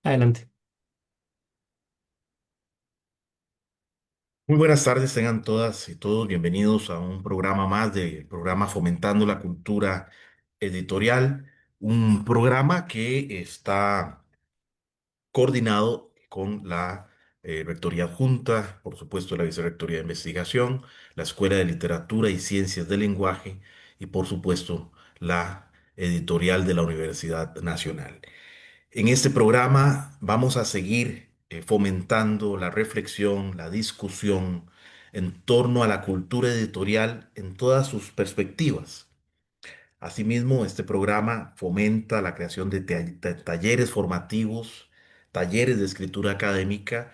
Adelante. Muy buenas tardes, tengan todas y todos bienvenidos a un programa más del programa Fomentando la Cultura Editorial, un programa que está coordinado con la Rectoría Adjunta, por supuesto la Vicerrectoría de Investigación, la Escuela de Literatura y Ciencias del Lenguaje y por supuesto la editorial de la Universidad Nacional. En este programa vamos a seguir fomentando la reflexión, la discusión en torno a la cultura editorial en todas sus perspectivas. Asimismo, este programa fomenta la creación de talleres formativos, talleres de escritura académica,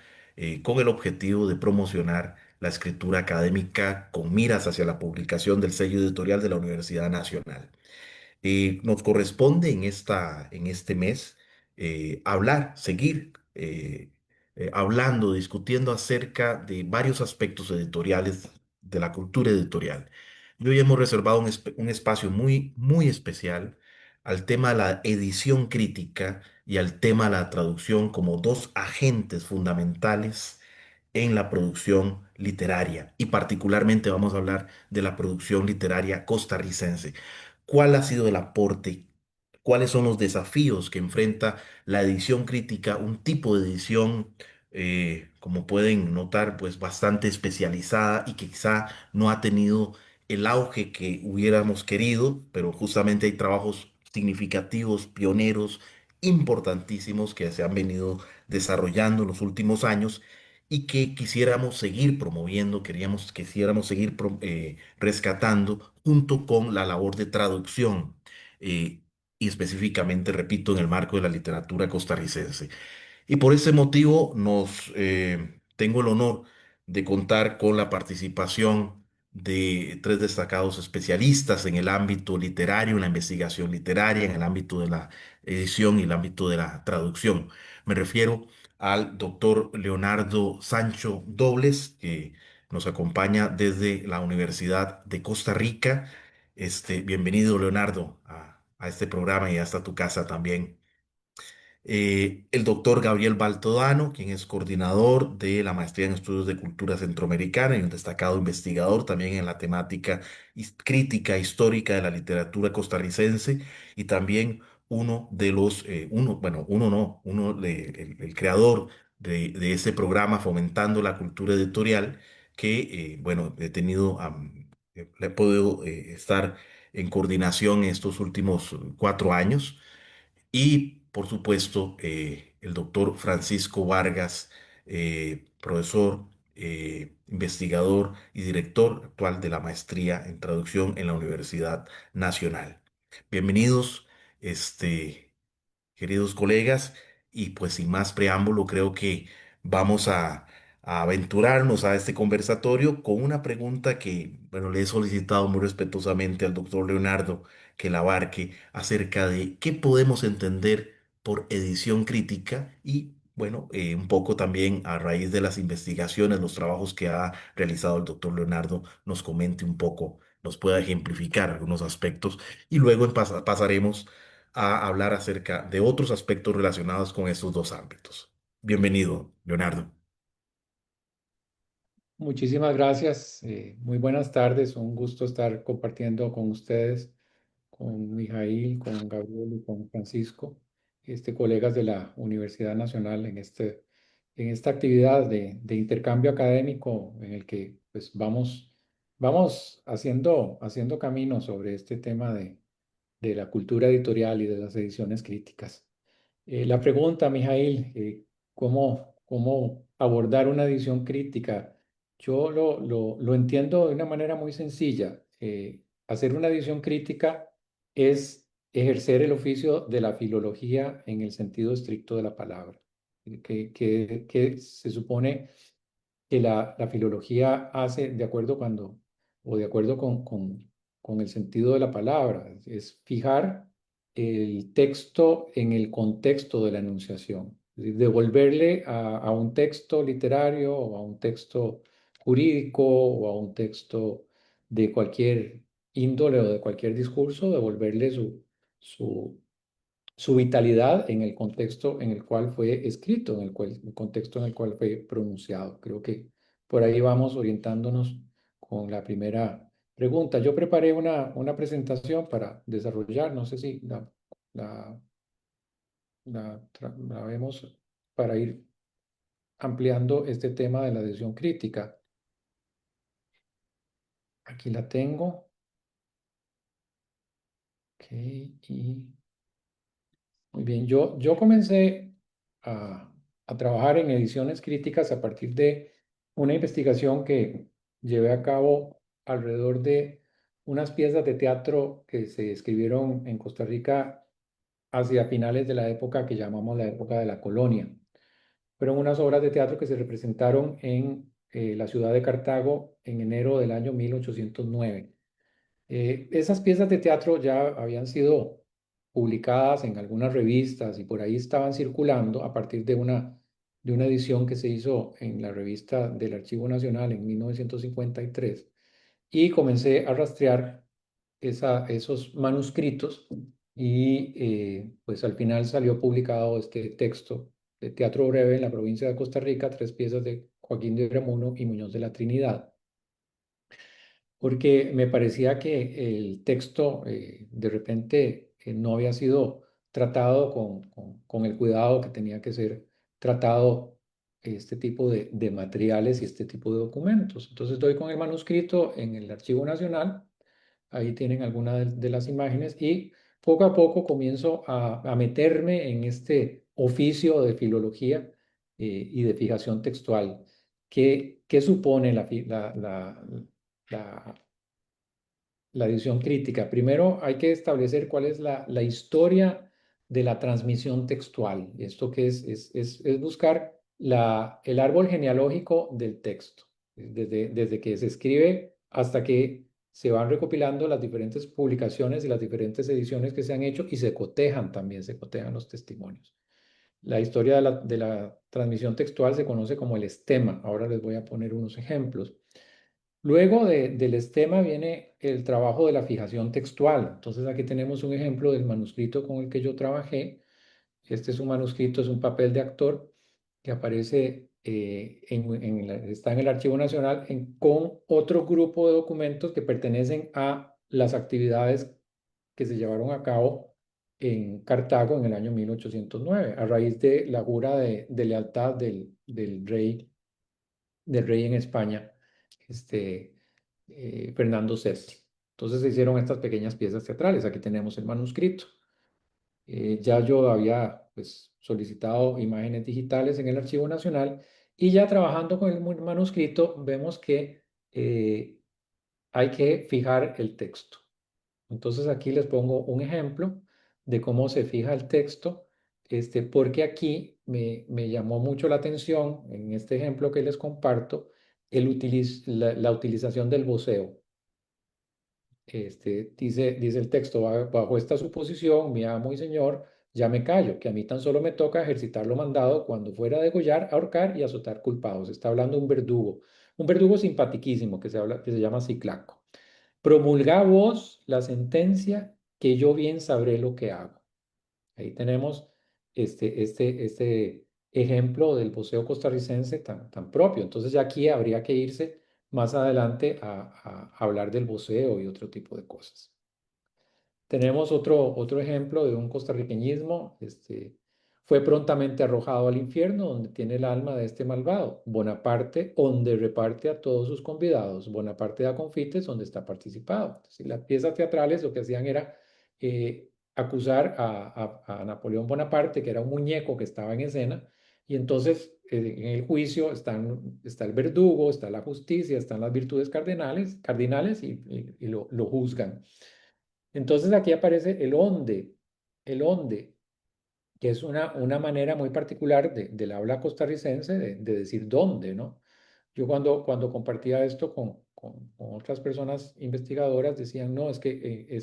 con el objetivo de promocionar la escritura académica con miras hacia la publicación del sello editorial de la Universidad Nacional. Nos corresponde en este mes seguir hablando, discutiendo acerca de varios aspectos editoriales de la cultura editorial. Y hoy hemos reservado un espacio muy, muy especial al tema de la edición crítica y al tema de la traducción como dos agentes fundamentales en la producción literaria. Y particularmente vamos a hablar de la producción literaria costarricense. ¿Cuál ha sido el aporte? ¿Cuáles son los desafíos que enfrenta la edición crítica? Un tipo de edición, como pueden notar, pues bastante especializada y que quizá no ha tenido el auge que hubiéramos querido, pero justamente hay trabajos significativos, pioneros, importantísimos que se han venido desarrollando en los últimos años y que quisiéramos seguir promoviendo, quisiéramos seguir rescatando junto con la labor de traducción y específicamente, repito, en el marco de la literatura costarricense. Y por ese motivo tengo el honor de contar con la participación de tres destacados especialistas en el ámbito literario, en la investigación literaria, en el ámbito de la edición y el ámbito de la traducción. Me refiero al doctor Leonardo Sancho Dobles, que nos acompaña desde la Universidad de Costa Rica. Bienvenido, Leonardo, a este programa y hasta tu casa también. El doctor Gabriel Baltodano, quien es coordinador de la Maestría en Estudios de Cultura Centroamericana y un destacado investigador también en la temática crítica histórica de la literatura costarricense y también uno de los, uno, bueno, uno no, el creador de ese programa Fomentando la Cultura Editorial, que, bueno, le he podido estar en coordinación estos últimos 4 años y, por supuesto, el doctor Francisco Vargas, profesor, investigador y director actual de la maestría en traducción en la Universidad Nacional. Bienvenidos, este, queridos colegas, y pues sin más preámbulo, creo que vamos a aventurarnos a este conversatorio con una pregunta que, bueno, le he solicitado muy respetuosamente al doctor Leonardo que la abarque acerca de qué podemos entender por edición crítica y, bueno, un poco también a raíz de las investigaciones, los trabajos que ha realizado el doctor Leonardo, nos comente un poco, nos pueda ejemplificar algunos aspectos y luego pasaremos a hablar acerca de otros aspectos relacionados con estos dos ámbitos. Bienvenido, Leonardo. Muchísimas gracias. Muy buenas tardes. Un gusto estar compartiendo con ustedes, con Mijail, con Gabriel y con Francisco, colegas de la Universidad Nacional en esta actividad de intercambio académico en el que pues, vamos haciendo camino sobre este tema de la cultura editorial y de las ediciones críticas. La pregunta, Mijail, ¿cómo abordar una edición crítica? Yo lo entiendo de una manera muy sencilla. Hacer una edición crítica es ejercer el oficio de la filología en el sentido estricto de la palabra, que se supone que la filología hace de acuerdo o de acuerdo con el sentido de la palabra, es fijar el texto en el contexto de la enunciación, es decir, devolverle a un texto literario o a un texto jurídico o a un texto de cualquier índole o de cualquier discurso, devolverle su, su vitalidad en el contexto en el cual fue escrito, el contexto en el cual fue pronunciado. Creo que por ahí vamos orientándonos con la primera pregunta. Yo preparé una presentación para desarrollar, no sé si la, la vemos para ir ampliando este tema de la decisión crítica. Aquí la tengo. Ok, y muy bien. Yo comencé a trabajar en ediciones críticas a partir de una investigación que llevé a cabo alrededor de unas piezas de teatro que se escribieron en Costa Rica hacia finales de la época que llamamos la época de la colonia. Fueron unas obras de teatro que se representaron en la ciudad de Cartago en enero del año 1809. Esas piezas de teatro ya habían sido publicadas en algunas revistas y por ahí estaban circulando a partir de una edición que se hizo en la revista del Archivo Nacional en 1953 y comencé a rastrear esos manuscritos y pues al final salió publicado este texto de teatro breve en la provincia de Costa Rica, tres piezas de Joaquín de Unamuno y Muñoz de la Trinidad, porque me parecía que el texto de repente no había sido tratado con el cuidado que tenía que ser tratado este tipo de materiales y este tipo de documentos. Entonces doy con el manuscrito en el Archivo Nacional, ahí tienen algunas de las imágenes y poco a poco comienzo a meterme en este oficio de filología y de fijación textual. ¿Qué supone la, la edición crítica? Primero hay que establecer cuál es la historia de la transmisión textual. Esto que es buscar el árbol genealógico del texto, desde que se escribe hasta que se van recopilando las diferentes publicaciones y las diferentes ediciones que se han hecho y se cotejan también, se cotejan los testimonios. La historia de la transmisión textual se conoce como el estema. Ahora les voy a poner unos ejemplos. Luego del estema viene el trabajo de la fijación textual. Entonces aquí tenemos un ejemplo del manuscrito con el que yo trabajé. Este es un manuscrito, es un papel de actor que aparece, está en el Archivo Nacional con otro grupo de documentos que pertenecen a las actividades que se llevaron a cabo en Cartago en el año 1809, a raíz de la jura de lealtad del rey en España, este, Fernando VII. Entonces se hicieron estas pequeñas piezas teatrales. Aquí tenemos el manuscrito. Ya yo había pues, solicitado imágenes digitales en el Archivo Nacional y ya trabajando con el manuscrito vemos que hay que fijar el texto. Entonces aquí les pongo un ejemplo de cómo se fija el texto, porque aquí me llamó mucho la atención en este ejemplo que les comparto la utilización del voceo. Dice el texto, bajo esta suposición, mi amo y señor, ya me callo, que a mí tan solo me toca ejercitar lo mandado cuando fuera a degollar, ahorcar y azotar culpados. Está hablando un verdugo simpatiquísimo que se llama Ciclaco. Promulga vos la sentencia, que yo bien sabré lo que hago. Ahí tenemos este ejemplo del voceo costarricense tan propio. Entonces ya aquí habría que irse más adelante a hablar del voceo y otro tipo de cosas. Tenemos otro ejemplo de un costarriqueñismo. Fue prontamente arrojado al infierno, donde tiene el alma de este malvado. Bonaparte, donde reparte a todos sus convidados. Bonaparte da confites, donde está participado. Entonces, las piezas teatrales lo que hacían era acusar a Napoleón Bonaparte, que era un muñeco que estaba en escena, y entonces en el juicio está el verdugo, está la justicia, están las virtudes cardinales y lo juzgan. Entonces aquí aparece el onde, que es una manera muy particular del habla costarricense de decir dónde, ¿no? Yo cuando compartía esto con otras personas investigadoras decían, no, es que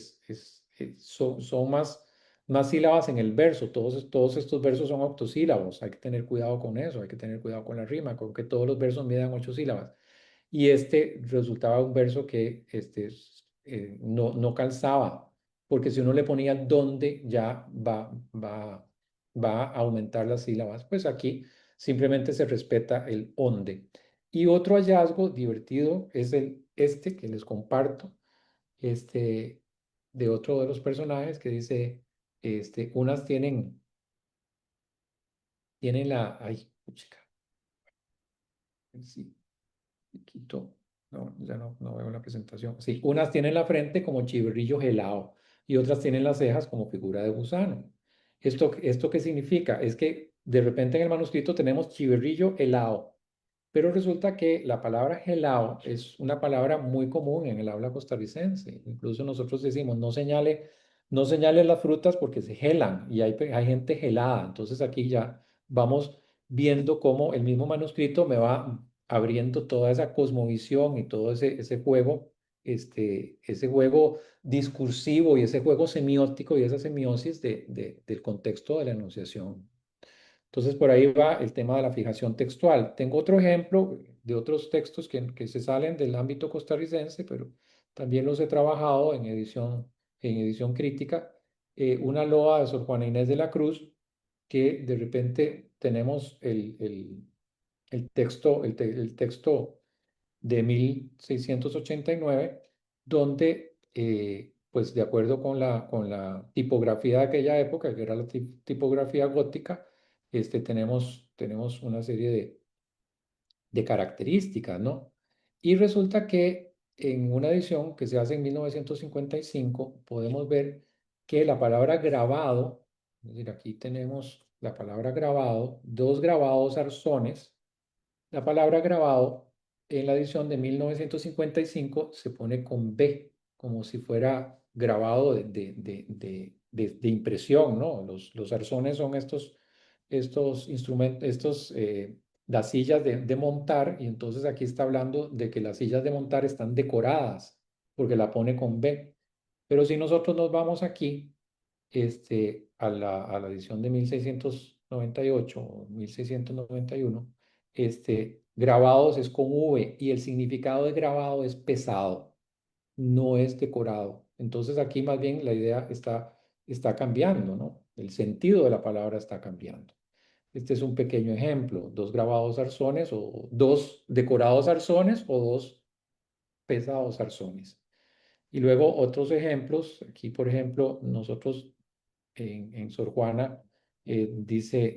son más sílabas en el verso, todos estos versos son octosílabos, hay que tener cuidado con eso, hay que tener cuidado con la rima, con que todos los versos midan 8 sílabas. Y este resultaba un verso que no calzaba porque si uno le ponía dónde ya va a aumentar las sílabas. Pues aquí simplemente se respeta el onde. Y otro hallazgo divertido es este que les comparto, este, de otro de los personajes que dice, unas tienen ay, chica, sí, quito, no, ya no veo la presentación. Sí, unas tienen la frente como chiverrillo gelado y otras tienen las cejas como figura de gusano. ¿Esto qué significa? Es que de repente en el manuscrito tenemos chiverrillo helado, pero resulta que la palabra gelado es una palabra muy común en el habla costarricense. Incluso nosotros decimos, no señale las frutas porque se gelan y hay gente gelada. Entonces aquí ya vamos viendo cómo el mismo manuscrito me va abriendo toda esa cosmovisión y todo ese juego discursivo y ese juego semiótico y esa semiosis del contexto de la enunciación. Entonces, por ahí va el tema de la fijación textual. Tengo otro ejemplo de otros textos que se salen del ámbito costarricense, pero también los he trabajado en edición crítica. Una loa de Sor Juana Inés de la Cruz, que de repente tenemos el texto de 1689, donde, pues de acuerdo con la tipografía de aquella época, que era la tipografía gótica, tenemos una serie de características, ¿no? Y resulta que en una edición que se hace en 1955, podemos ver que la palabra grabado, es decir, aquí tenemos la palabra grabado, dos grabados arzones. La palabra grabado en la edición de 1955 se pone con B, como si fuera grabado de impresión, ¿no? Los arzones son estos instrumentos, las sillas de montar, y entonces aquí está hablando de que las sillas de montar están decoradas, porque la pone con B. Pero si nosotros nos vamos aquí, a la edición de 1698 o 1691, grabados es con V y el significado de grabado es pesado, no es decorado. Entonces aquí más bien la idea está cambiando, ¿no? El sentido de la palabra está cambiando. Este es un pequeño ejemplo, dos grabados arzones o dos decorados arzones o dos pesados arzones. Y luego otros ejemplos, aquí por ejemplo, nosotros en Sor Juana, dice,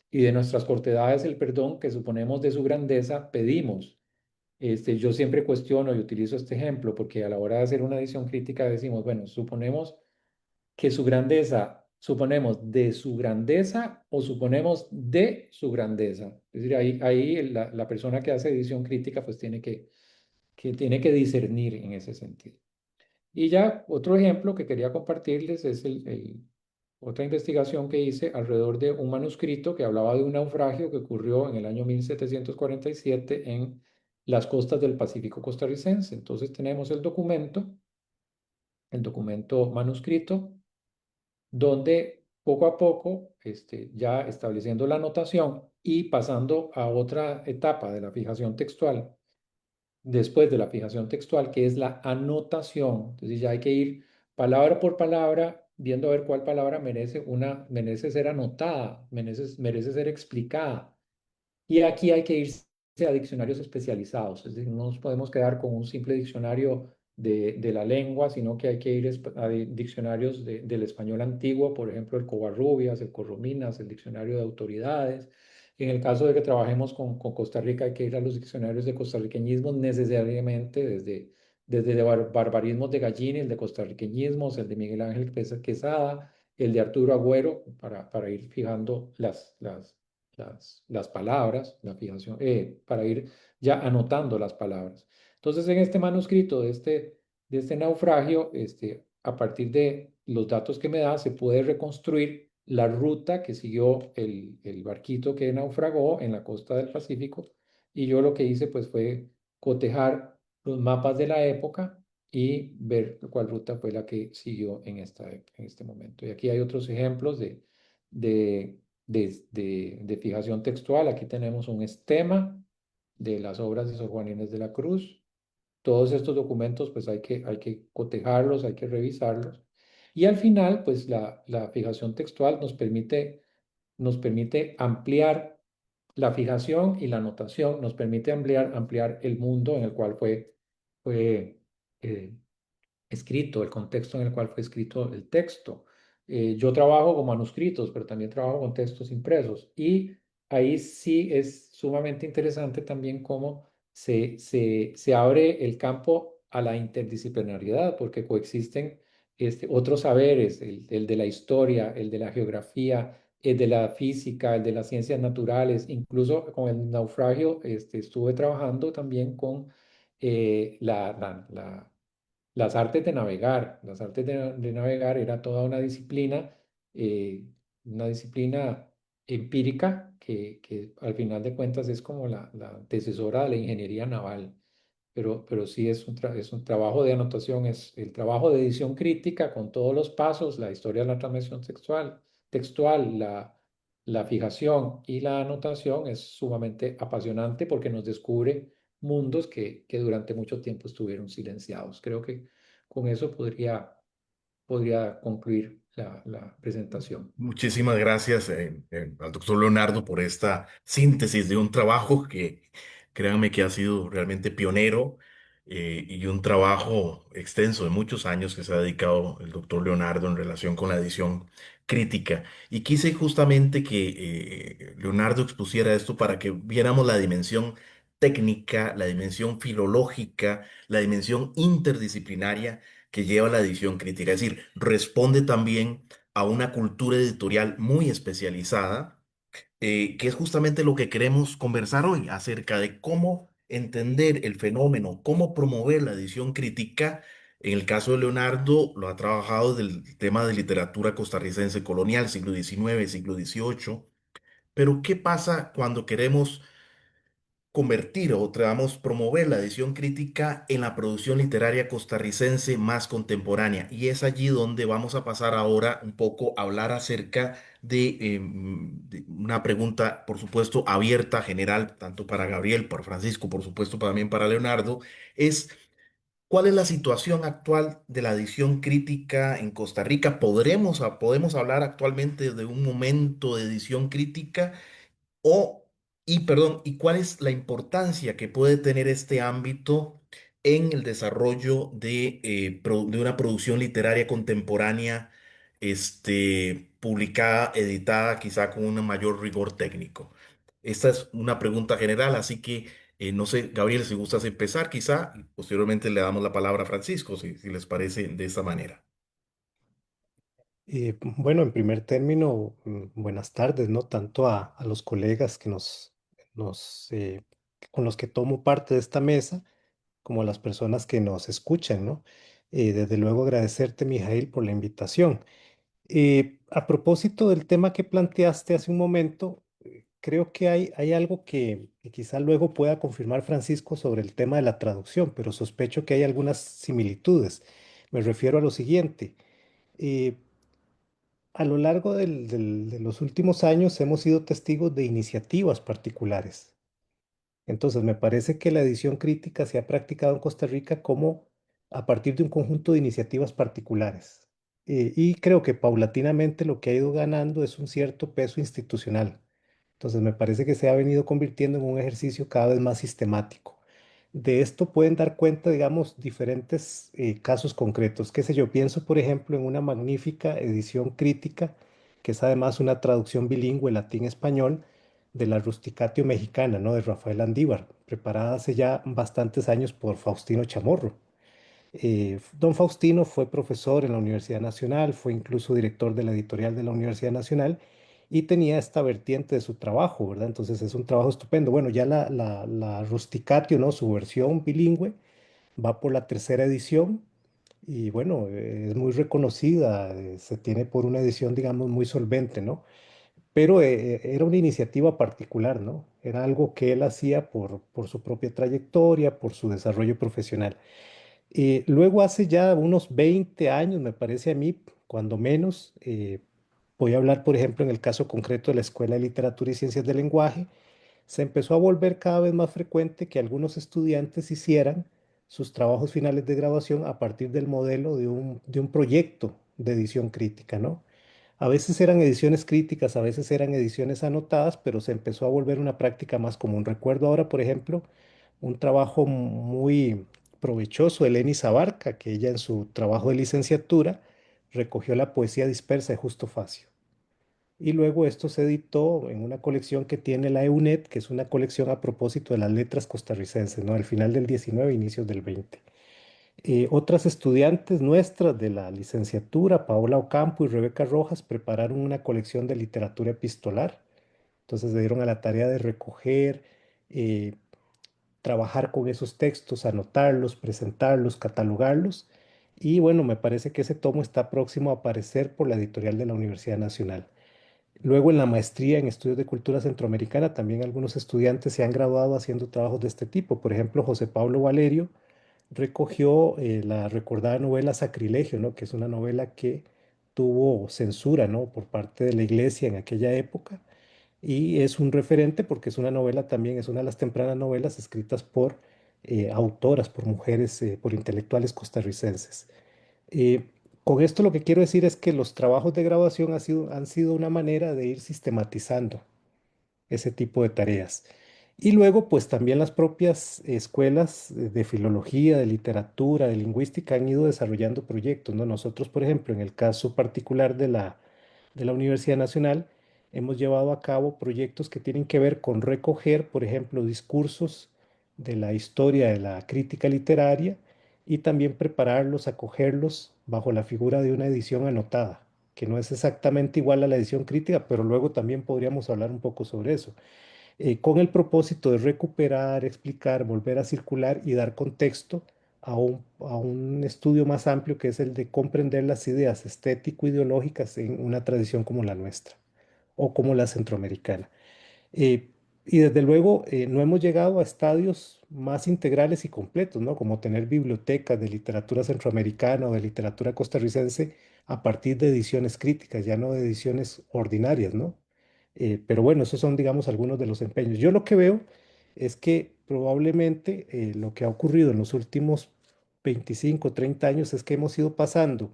y de nuestras cortedades el perdón que suponemos de su grandeza pedimos. Yo siempre cuestiono y utilizo este ejemplo porque a la hora de hacer una edición crítica decimos, bueno, suponemos que su grandeza, suponemos de su grandeza o suponemos de su grandeza. Es decir, ahí la persona que hace edición crítica pues tiene que discernir en ese sentido. Y ya otro ejemplo que quería compartirles es otra investigación que hice alrededor de un manuscrito que hablaba de un naufragio que ocurrió en el año 1747 en las costas del Pacífico costarricense. Entonces tenemos el documento manuscrito, donde poco a poco, ya estableciendo la anotación y pasando a otra etapa de la fijación textual, después de la fijación textual, que es la anotación. Entonces ya hay que ir palabra por palabra, viendo a ver cuál palabra merece ser anotada, merece ser explicada. Y aquí hay que irse a diccionarios especializados, es decir, no nos podemos quedar con un simple diccionario de la lengua, sino que hay que ir a diccionarios del español antiguo, por ejemplo, el Covarrubias, el Corrominas, el diccionario de autoridades. En el caso de que trabajemos con Costa Rica, hay que ir a los diccionarios de costarriqueñismos necesariamente, desde de barbarismos de Gallini, el de costarriqueñismos, el de Miguel Ángel Quesada, el de Arturo Agüero, para ir fijando las palabras, la fijación, para ir ya anotando las palabras. Entonces, en este manuscrito de este naufragio, a partir de los datos que me da, se puede reconstruir la ruta que siguió el barquito que naufragó en la costa del Pacífico. Y yo lo que hice, pues, fue cotejar los mapas de la época y ver cuál ruta fue la que siguió en este momento. Y aquí hay otros ejemplos de de fijación textual. Aquí tenemos un esquema de las obras de Sor Juana Inés de la Cruz. Todos estos documentos, pues hay que cotejarlos, hay que revisarlos. Y al final, pues la fijación textual nos permite ampliar la fijación y la notación, nos permite ampliar el mundo en el cual fue eh, escrito, el contexto en el cual fue escrito el texto. Yo trabajo con manuscritos, pero también trabajo con textos impresos. Y ahí sí es sumamente interesante también cómo se abre el campo a la interdisciplinariedad, porque coexisten otros saberes, el de la historia, el de la geografía, el de la física, el de las ciencias naturales. Incluso con el naufragio estuve trabajando también con las artes de navegar. Las artes de navegar era toda una disciplina empírica que al final de cuentas es como la antecesora de la ingeniería naval. Pero sí es un trabajo de anotación, es el trabajo de edición crítica con todos los pasos, la historia de la transmisión textual, la fijación y la anotación es sumamente apasionante porque nos descubre mundos que durante mucho tiempo estuvieron silenciados. Creo que con eso podría concluir la presentación. Muchísimas gracias al doctor Leonardo por esta síntesis de un trabajo que créanme que ha sido realmente pionero y un trabajo extenso de muchos años que se ha dedicado el doctor Leonardo en relación con la edición crítica. Y quise justamente que Leonardo expusiera esto para que viéramos la dimensión técnica, la dimensión filológica, la dimensión interdisciplinaria que lleva la edición crítica. Es decir, responde también a una cultura editorial muy especializada, que es justamente lo que queremos conversar hoy, acerca de cómo entender el fenómeno, cómo promover la edición crítica. En el caso de Leonardo, lo ha trabajado del tema de literatura costarricense colonial, siglo XIX, siglo XVIII. Pero, ¿qué pasa cuando queremos convertir o tratamos promover la edición crítica en la producción literaria costarricense más contemporánea? Y es allí donde vamos a pasar ahora un poco a hablar acerca de una pregunta, por supuesto, abierta, general, tanto para Gabriel, para Francisco, por supuesto, también para Leonardo, es ¿cuál es la situación actual de la edición crítica en Costa Rica? ¿Podemos hablar actualmente de un momento de edición crítica? O, perdón, ¿y cuál es la importancia que puede tener este ámbito en el desarrollo de una producción literaria contemporánea, publicada, editada, quizá con un mayor rigor técnico? Esta es una pregunta general, así que no sé, Gabriel, si gustas empezar, quizá, y posteriormente le damos la palabra a Francisco, si les parece de esta manera. Bueno, en primer término, buenas tardes, ¿no? Tanto a los colegas con los que tomo parte de esta mesa, como a las personas que nos escuchan, ¿no? Desde luego agradecerte, Mijail, por la invitación. A propósito del tema que planteaste hace un momento, creo que hay algo que quizá luego pueda confirmar Francisco sobre el tema de la traducción, pero sospecho que hay algunas similitudes. Me refiero a lo siguiente. eh, a lo largo de los últimos años hemos sido testigos de iniciativas particulares. Entonces, me parece que la edición crítica se ha practicado en Costa Rica como a partir de un conjunto de iniciativas particulares. Y creo que paulatinamente lo que ha ido ganando es un cierto peso institucional. Entonces, me parece que se ha venido convirtiendo en un ejercicio cada vez más sistemático. De esto pueden dar cuenta, digamos, diferentes casos concretos. Qué sé yo, pienso, por ejemplo, en una magnífica edición crítica, que es además una traducción bilingüe latín-español de la Rusticatio Mexicana, ¿no? De Rafael Andívar, preparada hace ya bastantes años por Faustino Chamorro. Don Faustino fue profesor en la Universidad Nacional, fue incluso director de la editorial de la Universidad Nacional y tenía esta vertiente de su trabajo, ¿verdad? Entonces es un trabajo estupendo. Bueno, ya la Rusticatio, ¿no? Su versión bilingüe va por la tercera edición y bueno, es muy reconocida, se tiene por una edición, digamos, muy solvente, ¿no? Pero era una iniciativa particular, ¿no? Era algo que él hacía por su propia trayectoria, por su desarrollo profesional. Luego hace ya unos 20 años, me parece a mí, cuando menos, voy a hablar, por ejemplo, en el caso concreto de la Escuela de Literatura y Ciencias del Lenguaje, se empezó a volver cada vez más frecuente que algunos estudiantes hicieran sus trabajos finales de graduación a partir del modelo de un proyecto de edición crítica, ¿no? A veces eran ediciones críticas, a veces eran ediciones anotadas, pero se empezó a volver una práctica más común. Recuerdo ahora, por ejemplo, un trabajo muy provechoso de Eleni Sabarca, que ella en su trabajo de licenciatura recogió la poesía dispersa de Justo Facio. Y luego esto se editó en una colección que tiene la EUNET, que es una colección a propósito de las letras costarricenses, ¿no? Al final del 19, inicios del 20. Otras estudiantes nuestras de la licenciatura, Paola Ocampo y Rebeca Rojas, prepararon una colección de literatura epistolar. Entonces se dieron a la tarea de recoger, eh, trabajar con esos textos, anotarlos, presentarlos, catalogarlos. Y bueno, me parece que ese tomo está próximo a aparecer por la editorial de la Universidad Nacional. Luego en la maestría en estudios de cultura centroamericana, también algunos estudiantes se han graduado haciendo trabajos de este tipo. Por ejemplo, José Pablo Valerio recogió la recordada novela Sacrilegio, ¿no? Que es una novela que tuvo censura, ¿no? Por parte de la iglesia en aquella época y es un referente porque es una novela también, es una de las tempranas novelas escritas por autoras, por mujeres, por intelectuales costarricenses. Eh, con esto lo que quiero decir es que los trabajos de grabación han sido una manera de ir sistematizando ese tipo de tareas. Y luego, pues también las propias escuelas de filología, de literatura, de lingüística han ido desarrollando proyectos, ¿no? Nosotros, por ejemplo, en el caso particular de la Universidad Nacional, hemos llevado a cabo proyectos que tienen que ver con recoger, por ejemplo, discursos de la historia de la crítica literaria y también prepararlos, acogerlos bajo la figura de una edición anotada, que no es exactamente igual a la edición crítica, pero luego también podríamos hablar un poco sobre eso, con el propósito de recuperar, explicar, volver a circular y dar contexto a un estudio más amplio que es el de comprender las ideas estético-ideológicas en una tradición como la nuestra o como la centroamericana. Eh, y desde luego no hemos llegado a estadios más integrales y completos, ¿no? Como tener bibliotecas de literatura centroamericana o de literatura costarricense a partir de ediciones críticas, ya no de ediciones ordinarias, ¿no? Pero bueno, esos son, digamos, algunos de los empeños. Yo lo que veo es que probablemente lo que ha ocurrido en los últimos 25, 30 años es que hemos ido pasando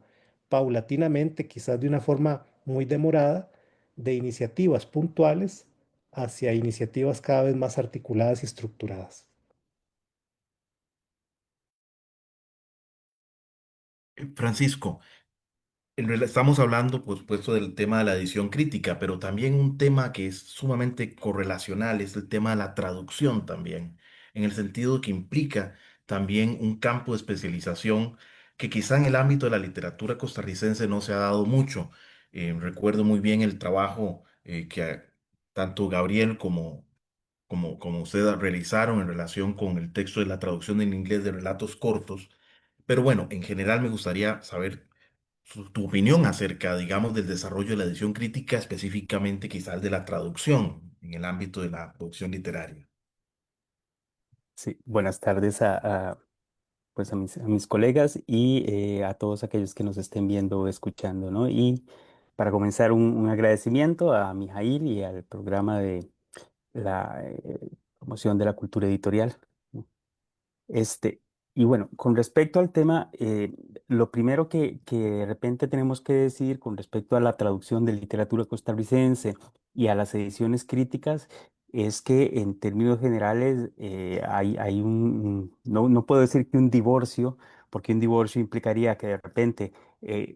paulatinamente, quizás de una forma muy demorada, de iniciativas puntuales hacia iniciativas cada vez más articuladas y estructuradas. Francisco, estamos hablando, por supuesto, del tema de la edición crítica, pero también un tema que es sumamente correlacional es el tema de la traducción también, en el sentido que implica también un campo de especialización que quizá en el ámbito de la literatura costarricense no se ha dado mucho. Recuerdo muy bien el trabajo tanto Gabriel como ustedes realizaron en relación con el texto de la traducción en inglés de relatos cortos. Pero bueno, en general me gustaría saber tu opinión acerca, digamos, del desarrollo de la edición crítica, específicamente quizás de la traducción en el ámbito de la producción literaria. Sí, buenas tardes pues a mis colegas y a todos aquellos que nos estén viendo o escuchando, ¿no? Y para comenzar, un agradecimiento a Mijail y al programa de la promoción de la cultura editorial, ¿no? Este, y bueno, con respecto al tema, lo primero que de repente tenemos que decir con respecto a la traducción de literatura costarricense y a las ediciones críticas es que en términos generales hay no, no puedo decir que un divorcio, porque un divorcio implicaría que de repente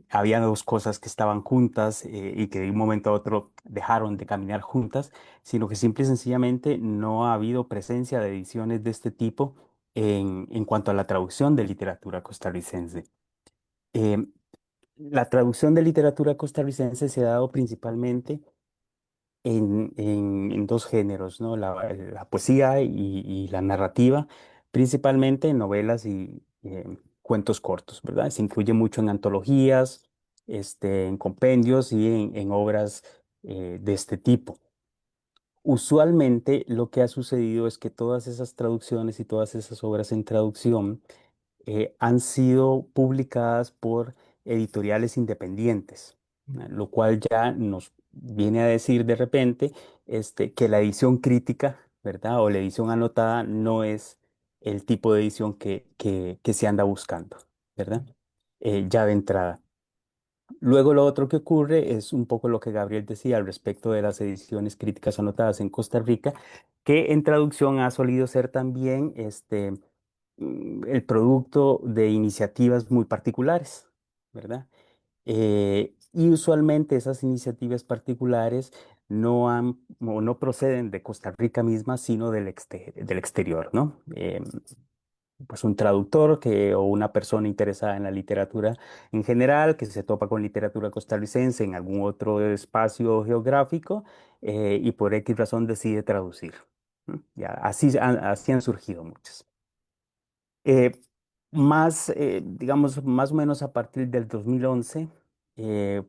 había dos cosas que estaban juntas y que de un momento a otro dejaron de caminar juntas, sino que simple y sencillamente no ha habido presencia de ediciones de este tipo en cuanto a la traducción de literatura costarricense. Eh, la traducción de literatura costarricense se ha dado principalmente en dos géneros, ¿no? La poesía y la narrativa, principalmente en novelas y cuentos cortos, ¿verdad? Se incluye mucho en antologías, en compendios y en obras de este tipo. Usualmente lo que ha sucedido es que todas esas traducciones y todas esas obras en traducción han sido publicadas por editoriales independientes, lo cual ya nos viene a decir de repente que la edición crítica, ¿verdad? O la edición anotada no es el tipo de edición que se anda buscando, ¿verdad? Ya de entrada. Luego lo otro que ocurre es un poco lo que Gabriel decía al respecto de las ediciones críticas anotadas en Costa Rica, que en traducción ha solido ser también el producto de iniciativas muy particulares, ¿verdad? Y usualmente esas iniciativas particulares no han o no proceden de Costa Rica misma, sino del exterior, ¿no? Pues un traductor o una persona interesada en la literatura en general, que se topa con literatura costarricense en algún otro espacio geográfico y por X razón decide traducir. ¿No? Ya, así han surgido muchas. Eh, digamos, más o menos a partir del 2011,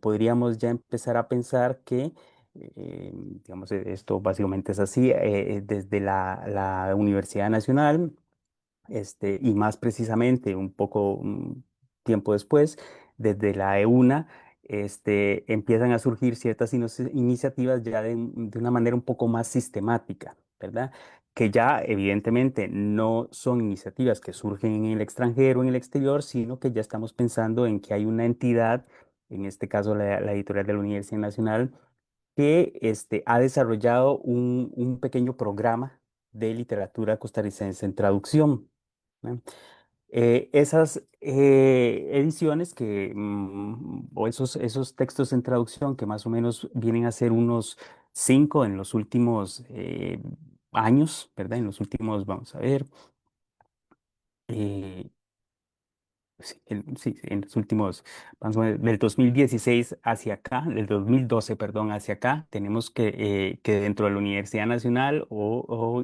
podríamos ya empezar a pensar que, digamos, esto básicamente es así, desde la Universidad Nacional, y más precisamente un poco tiempo después, desde la EUNA, empiezan a surgir ciertas iniciativas ya de una manera un poco más sistemática, ¿verdad? Que ya evidentemente no son iniciativas que surgen en el extranjero, en el exterior, sino que ya estamos pensando en que hay una entidad, en este caso la editorial de la Universidad Nacional, que ha desarrollado un pequeño programa de literatura costarricense en traducción. ¿No? Esas ediciones o esos textos en traducción que más o menos vienen a ser unos 5 en los últimos años, ¿verdad? En los últimos, vamos a ver, eh, sí, en los últimos, vamos a ver, del 2016 hacia acá, del 2012, perdón, hacia acá, tenemos que dentro de la Universidad Nacional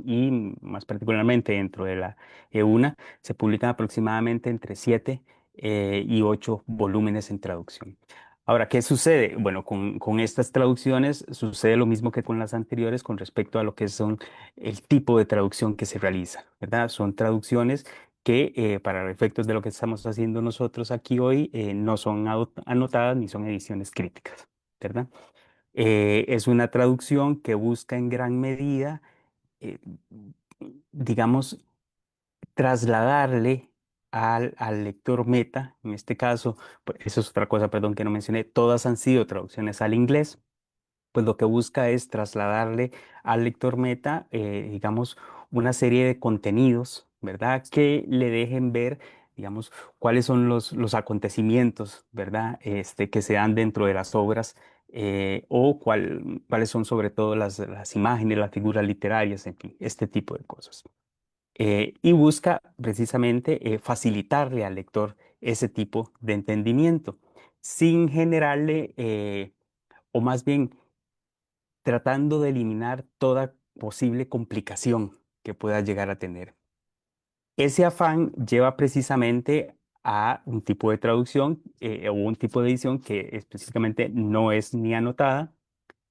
y más particularmente dentro de la EUNA, se publican aproximadamente entre 7 y 8 volúmenes en traducción. Ahora, ¿qué sucede? Bueno, con estas traducciones sucede lo mismo que con las anteriores con respecto a lo que son el tipo de traducción que se realiza, ¿verdad? Son traducciones que para efectos de lo que estamos haciendo nosotros aquí hoy no son anotadas ni son ediciones críticas, ¿verdad? Es una traducción que busca en gran medida, eh, digamos, trasladarle al lector meta, en este caso, pues, eso es otra cosa, perdón, que no mencioné, todas han sido traducciones al inglés, pues lo que busca es trasladarle al lector meta, digamos, una serie de contenidos, ¿verdad? Que le dejen ver, digamos, cuáles son los acontecimientos, ¿verdad? Que se dan dentro de las obras o cuáles son sobre todo las imágenes, las figuras literarias, en fin, este tipo de cosas. Y busca precisamente facilitarle al lector ese tipo de entendimiento, sin generarle, o más bien, tratando de eliminar toda posible complicación que pueda llegar a tener. Ese afán lleva precisamente a un tipo de traducción o un tipo de edición que específicamente no es ni anotada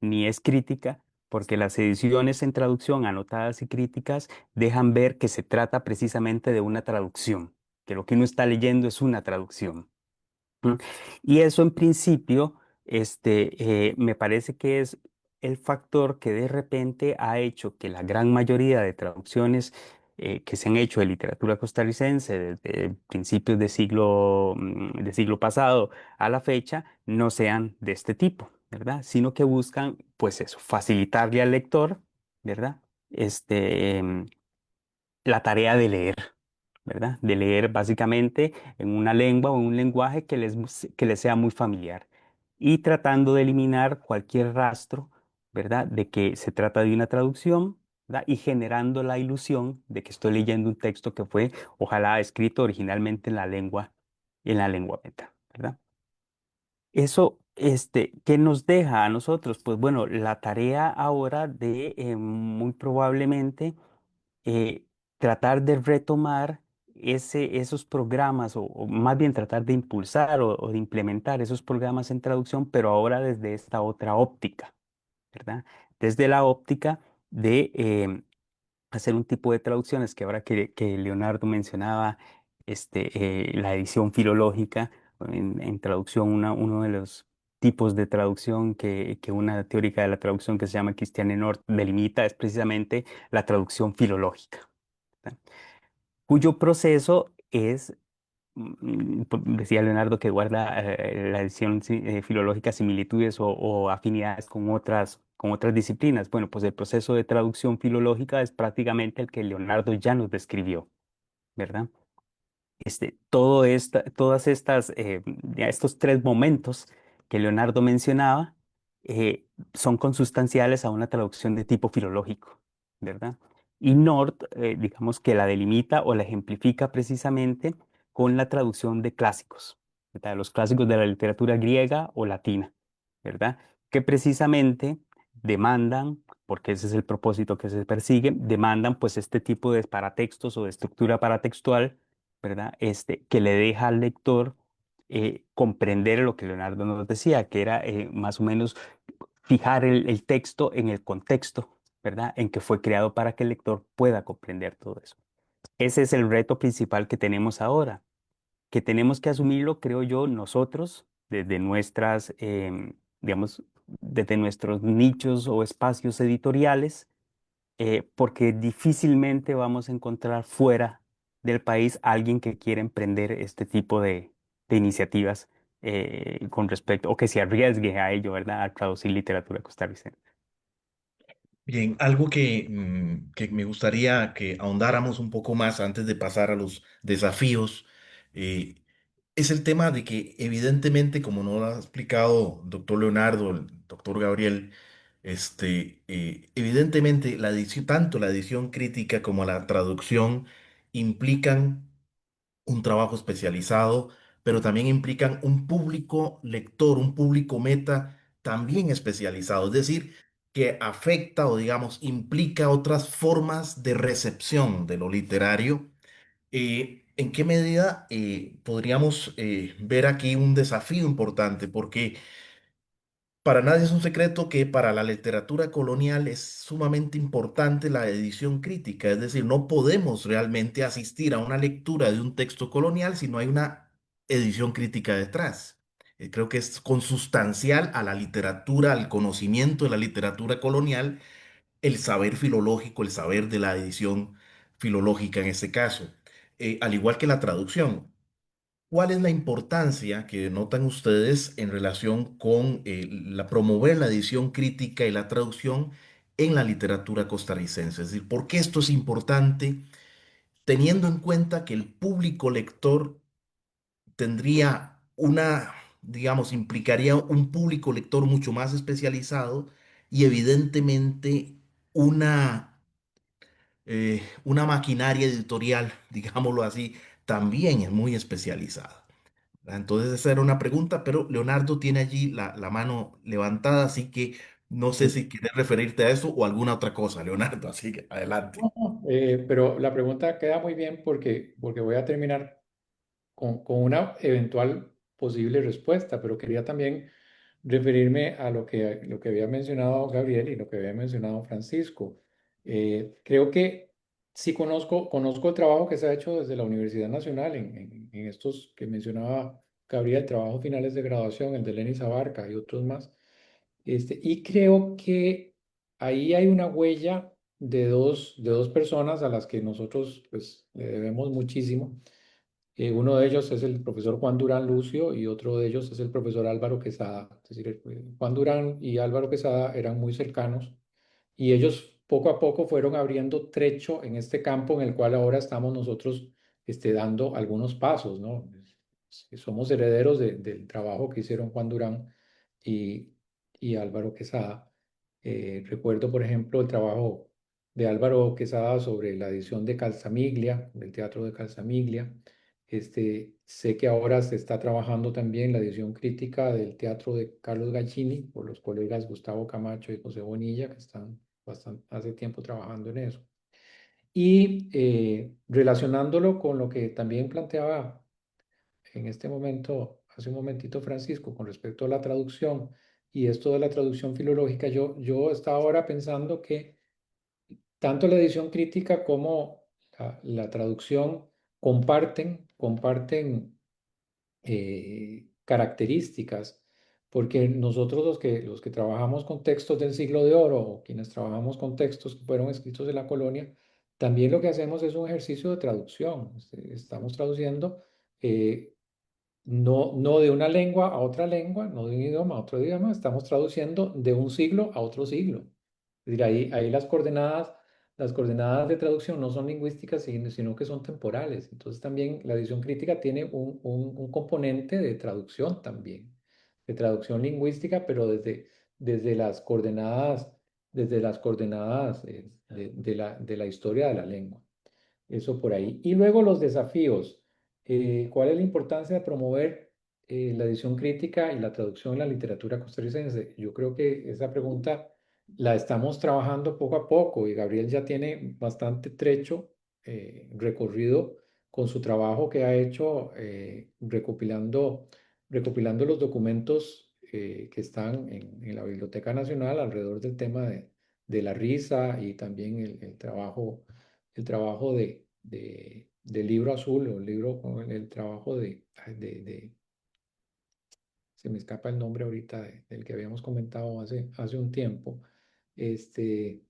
ni es crítica, porque las ediciones en traducción anotadas y críticas dejan ver que se trata precisamente de una traducción, que lo que uno está leyendo es una traducción. ¿Mm? Y eso en principio, me parece que es el factor que de repente ha hecho que la gran mayoría de traducciones que se han hecho de literatura costarricense desde principios de siglo pasado a la fecha no sean de este tipo, ¿verdad? Sino que buscan, pues eso, facilitarle al lector, ¿verdad? La tarea de leer. ¿Verdad? De leer básicamente en una lengua o en un lenguaje que les sea muy familiar y tratando de eliminar cualquier rastro, ¿verdad? De que se trata de una traducción, ¿verdad? Y generando la ilusión de que estoy leyendo un texto que fue, ojalá, escrito originalmente en la lengua meta, ¿verdad? Eso, ¿qué nos deja a nosotros? Pues bueno, la tarea ahora de muy probablemente eh, tratar de retomar esos programas, o más bien tratar de impulsar o de implementar esos programas en traducción, pero ahora desde esta otra óptica, ¿verdad? Desde la óptica de hacer un tipo de traducciones que ahora que Leonardo mencionaba, la edición filológica, en traducción, uno de los tipos de traducción que una teórica de la traducción que se llama Christiane Nord delimita es precisamente la traducción filológica, ¿verdad? Cuyo proceso es decía Leonardo que guarda la edición filológica similitudes o afinidades con otras disciplinas. Bueno, pues el proceso de traducción filológica es prácticamente el que Leonardo ya nos describió, ¿verdad? Todas estas, ya estos tres momentos que Leonardo mencionaba son consustanciales a una traducción de tipo filológico, ¿verdad? Y North, digamos que la delimita o la ejemplifica precisamente con la traducción de clásicos, ¿verdad? Los clásicos de la literatura griega o latina, ¿verdad? Que precisamente demandan, porque ese es el propósito que se persigue, demandan pues este tipo de paratextos o de estructura paratextual, ¿verdad? Que le deja al lector comprender lo que Leonardo nos decía, que era más o menos fijar el texto en el contexto, ¿verdad? En que fue creado para que el lector pueda comprender todo eso. Ese es el reto principal que tenemos ahora, que tenemos que asumirlo, creo yo, nosotros, desde nuestras, digamos, desde nuestros nichos o espacios editoriales, porque difícilmente vamos a encontrar fuera del país alguien que quiera emprender este tipo de iniciativas con respecto, o que se arriesgue a ello, ¿verdad? A traducir literatura costarricense. Bien, algo que me gustaría que ahondáramos un poco más antes de pasar a los desafíos, eh, es el tema de que evidentemente, como nos lo ha explicado el doctor Leonardo, el doctor Gabriel, evidentemente la edición, tanto la edición crítica como la traducción implican un trabajo especializado, pero también implican un público lector, un público meta también especializado, es decir, que afecta o digamos implica otras formas de recepción de lo literario. ¿En qué medida podríamos ver aquí un desafío importante? Porque para nadie es un secreto que para la literatura colonial es sumamente importante la edición crítica, es decir, no podemos realmente asistir a una lectura de un texto colonial si no hay una edición crítica detrás. Creo que es consustancial a la literatura, al conocimiento de la literatura colonial, el saber filológico, el saber de la edición filológica en este caso. Al igual que la traducción. ¿Cuál es la importancia que notan ustedes en relación con promover la edición crítica y la traducción en la literatura costarricense? Es decir, ¿por qué esto es importante teniendo en cuenta que el público lector tendría digamos, implicaría un público lector mucho más especializado y evidentemente una maquinaria editorial, digámoslo así, también es muy especializada? Entonces esa era una pregunta, pero Leonardo tiene allí la mano levantada, así que no sé Sí. si quieres referirte a eso o alguna otra cosa, Leonardo, así que adelante. No, no, pero la pregunta queda muy bien porque voy a terminar con una eventual posible respuesta, pero quería también referirme a lo que había mencionado Gabriel y lo que había mencionado Francisco. Creo que sí conozco el trabajo que se ha hecho desde la Universidad Nacional en estos que mencionaba Gabriel, trabajos finales de graduación, el de Lenis Abarca y otros más. Y creo que ahí hay una huella de dos personas a las que nosotros pues, le debemos muchísimo. Uno de ellos es el profesor Juan Durán Lucio y otro de ellos es el profesor Álvaro Quesada. Es decir, Juan Durán y Álvaro Quesada eran muy cercanos y ellos poco a poco fueron abriendo trecho en este campo en el cual ahora estamos nosotros dando algunos pasos, ¿no? Somos herederos del trabajo que hicieron Juan Durán y, y Álvaro Quesada. Recuerdo, por ejemplo, el trabajo de Álvaro Quesada sobre la edición de Calzamiglia, del teatro de Calzamiglia. Sé que ahora se está trabajando también la edición crítica del teatro de Carlos Gacchini por los colegas Gustavo Camacho y José Bonilla, que están hace tiempo trabajando en eso. Y relacionándolo con lo que también planteaba en este momento, hace un momentito Francisco, con respecto a la traducción y esto de la traducción filológica, yo estaba ahora pensando que tanto la edición crítica como la traducción comparten características, porque nosotros los que trabajamos con textos del Siglo de Oro o quienes trabajamos con textos que fueron escritos en la colonia, también lo que hacemos es un ejercicio de traducción. Estamos traduciendo eh, no de una lengua a otra lengua, no de un idioma a otro idioma, estamos traduciendo de un siglo a otro siglo. Es decir, ahí las coordenadas de traducción no son lingüísticas, sino que son temporales. Entonces también la edición crítica tiene un componente de traducción también, de traducción lingüística, pero desde desde las coordenadas de la historia de la lengua. Eso por ahí. Y luego los desafíos. ¿Cuál es la importancia de promover la edición crítica y la traducción en la literatura costarricense? Yo creo que esa pregunta la estamos trabajando poco a poco y Gabriel ya tiene bastante trecho recorrido con su trabajo que ha hecho recopilando los documentos que están en la Biblioteca Nacional alrededor del tema de la risa y también el trabajo del libro azul o el libro con el trabajo se me escapa el nombre ahorita del que habíamos comentado hace un tiempo, este,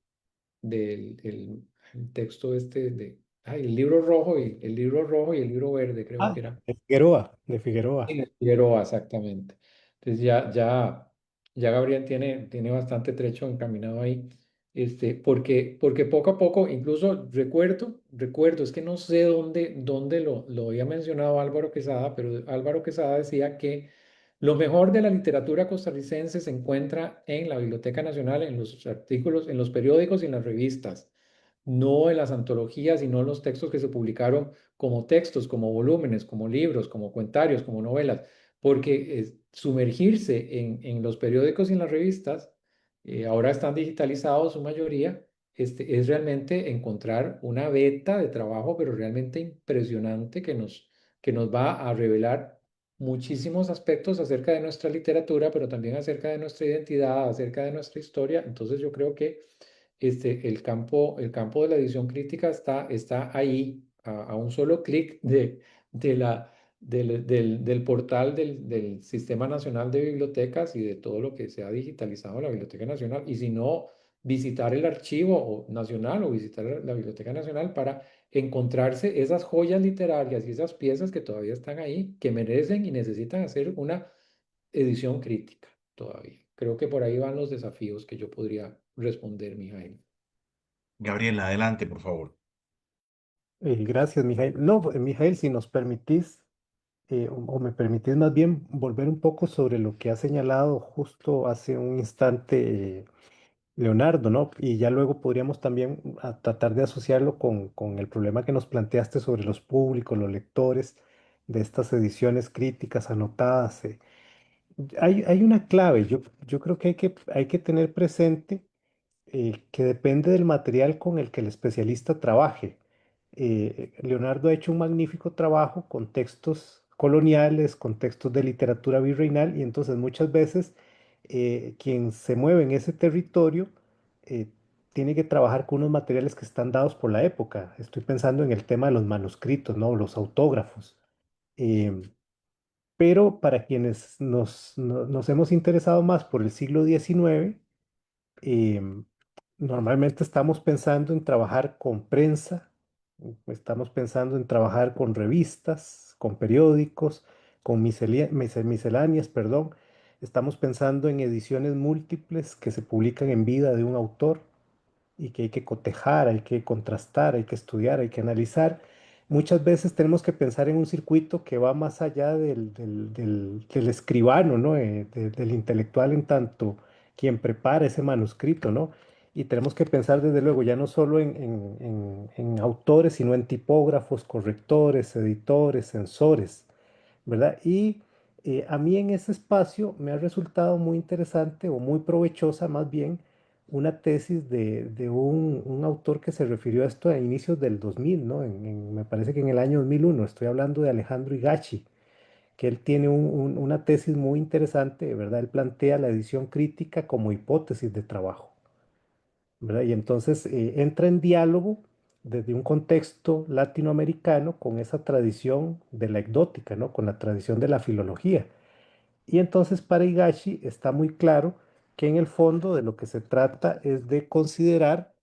el texto el libro rojo y el libro rojo y el libro verde, creo Ah, que era. de Figueroa, de Figueroa. En Figueroa, exactamente. Entonces ya Gabriel tiene bastante trecho encaminado ahí, porque poco a poco, incluso recuerdo, es que no sé dónde lo había mencionado Álvaro Quesada, pero Álvaro Quesada decía que lo mejor de la literatura costarricense se encuentra en la Biblioteca Nacional, en los artículos, en los periódicos y en las revistas, no en las antologías y no en los textos que se publicaron como textos, como volúmenes, como libros, como cuentarios, como novelas, porque sumergirse en los periódicos y en las revistas, ahora están digitalizados su mayoría, es realmente encontrar una veta de trabajo, pero realmente impresionante que nos va a revelar muchísimos aspectos acerca de nuestra literatura, pero también acerca de nuestra identidad, acerca de nuestra historia. Entonces yo creo que el campo de la edición crítica está ahí, a un solo clic de del portal del Sistema Nacional de Bibliotecas y de todo lo que se ha digitalizado en la Biblioteca Nacional. Y si no, visitar el nacional o visitar la Biblioteca Nacional para encontrarse esas joyas literarias y esas piezas que todavía están ahí, que merecen y necesitan hacer una edición crítica todavía. Creo que por ahí van los desafíos que yo podría responder, Mijail. Gabriel, adelante, por favor. Gracias, Mijail. No, Mijail, si nos permitís, o me permitís más bien volver un poco sobre lo que ha señalado justo hace un instante Leonardo, ¿no? Y ya luego podríamos también tratar de asociarlo con el problema que nos planteaste sobre los públicos, los lectores de estas ediciones críticas anotadas. Hay una clave, yo creo que hay que tener presente que depende del material con el que el especialista trabaje. Leonardo ha hecho un magnífico trabajo con textos coloniales, con textos de literatura virreinal, y entonces muchas veces quien se mueve en ese territorio eh, tiene que trabajar con unos materiales que están dados por la época. Estoy pensando en el tema de los manuscritos, ¿no? Los autógrafos. Em, pero para quienes nos hemos interesado más por el siglo XIX, em, normalmente estamos pensando en trabajar con prensa, estamos pensando en trabajar con revistas, con periódicos, con misceláneas, perdón. Estamos pensando en ediciones múltiples que se publican en vida de un autor y que hay que cotejar, hay que contrastar, hay que estudiar, hay que analizar. Muchas veces tenemos que pensar en un circuito que va más allá del escribano, ¿no? Del intelectual en tanto quien prepara ese manuscrito, ¿no? Y tenemos que pensar desde luego ya no solo en autores, sino en tipógrafos, correctores, editores, censores, ¿verdad? Y a mí en ese espacio me ha resultado muy interesante o muy provechosa más bien una tesis de un autor que se refirió a esto a inicios del 2000, ¿no? Me parece que en el año 2001. Estoy hablando de Alejandro Higachi, que él tiene una tesis muy interesante, ¿verdad? Él plantea la edición crítica como hipótesis de trabajo, ¿verdad? Y entonces entra en diálogo desde un contexto latinoamericano con esa tradición de la ecdótica, ¿no? Con la tradición de la filología. Y entonces para Higashi está muy claro que en el fondo de lo que se trata es de considerar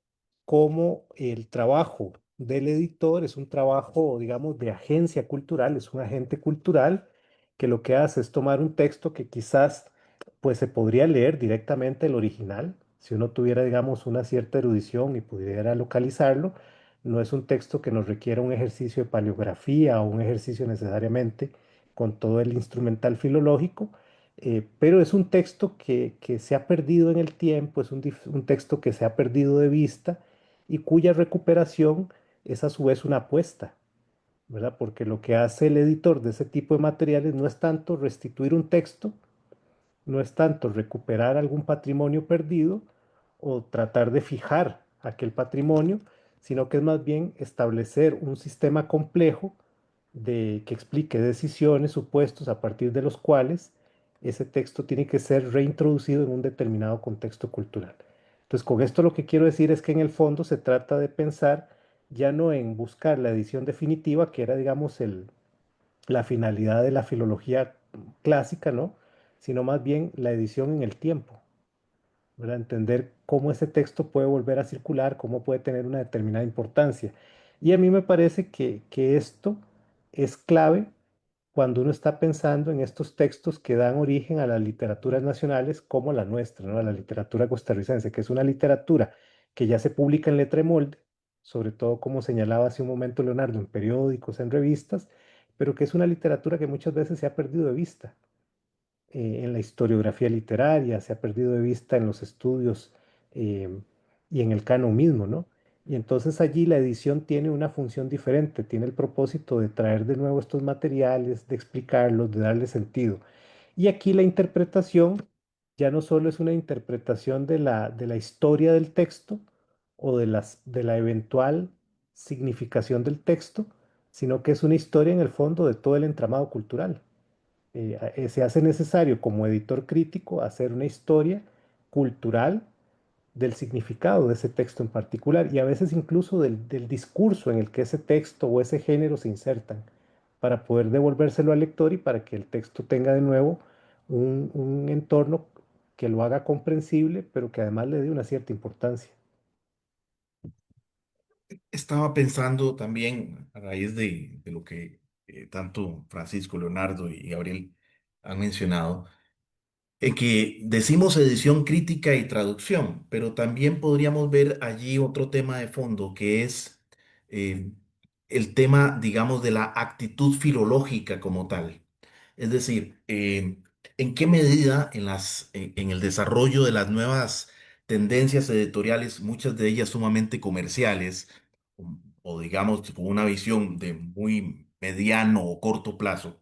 cómo el trabajo del editor, es un trabajo, digamos, de agencia cultural, es un agente cultural que lo que hace es tomar un texto que quizás pues se podría leer directamente el original, si uno tuviera, digamos, una cierta erudición y pudiera localizarlo. No es un texto que nos requiera un ejercicio de paleografía o un ejercicio necesariamente con todo el instrumental filológico, pero es un texto que se ha perdido en el tiempo, es un texto que se ha perdido de vista y cuya recuperación es a su vez una apuesta, ¿verdad? Porque lo que hace el editor de ese tipo de materiales no es tanto restituir un texto, no es tanto recuperar algún patrimonio perdido o tratar de fijar aquel patrimonio, sino que es más bien establecer un sistema complejo que explique decisiones, supuestos a partir de los cuales ese texto tiene que ser reintroducido en un determinado contexto cultural. Entonces, con esto lo que quiero decir es que en el fondo se trata de pensar ya no en buscar la edición definitiva, que era, digamos, la finalidad de la filología clásica, ¿no? Sino más bien la edición en el tiempo, ¿verdad? Entender cómo ese texto puede volver a circular, cómo puede tener una determinada importancia. Y a mí me parece que esto es clave cuando uno está pensando en estos textos que dan origen a las literaturas nacionales como la nuestra, ¿no? A la literatura costarricense, que es una literatura que ya se publica en letra y molde, sobre todo como señalaba hace un momento Leonardo, en periódicos, en revistas, pero que es una literatura que muchas veces se ha perdido de vista en la historiografía literaria, se ha perdido de vista en los estudios eh, y en el canon mismo, ¿no? Y entonces allí la edición tiene una función diferente, tiene el propósito de traer de nuevo estos materiales, de explicarlos, de darle sentido. Y aquí la interpretación ya no solo es una interpretación de la historia del texto o de la eventual significación del texto, sino que es una historia en el fondo de todo el entramado cultural. Se hace necesario como editor crítico hacer una historia cultural del significado de ese texto en particular y a veces incluso del discurso en el que ese texto o ese género se insertan para poder devolvérselo al lector y para que el texto tenga de nuevo un entorno que lo haga comprensible, pero que además le dé una cierta importancia. Estaba pensando también a raíz de lo que tanto Francisco, Leonardo y Gabriel han mencionado, en que decimos edición crítica y traducción, pero también podríamos ver allí otro tema de fondo que es eh, el tema, digamos, de la actitud filológica como tal. Es decir, en qué medida en el desarrollo de las nuevas tendencias editoriales, muchas de ellas sumamente comerciales, o digamos con una visión de muy mediano o corto plazo,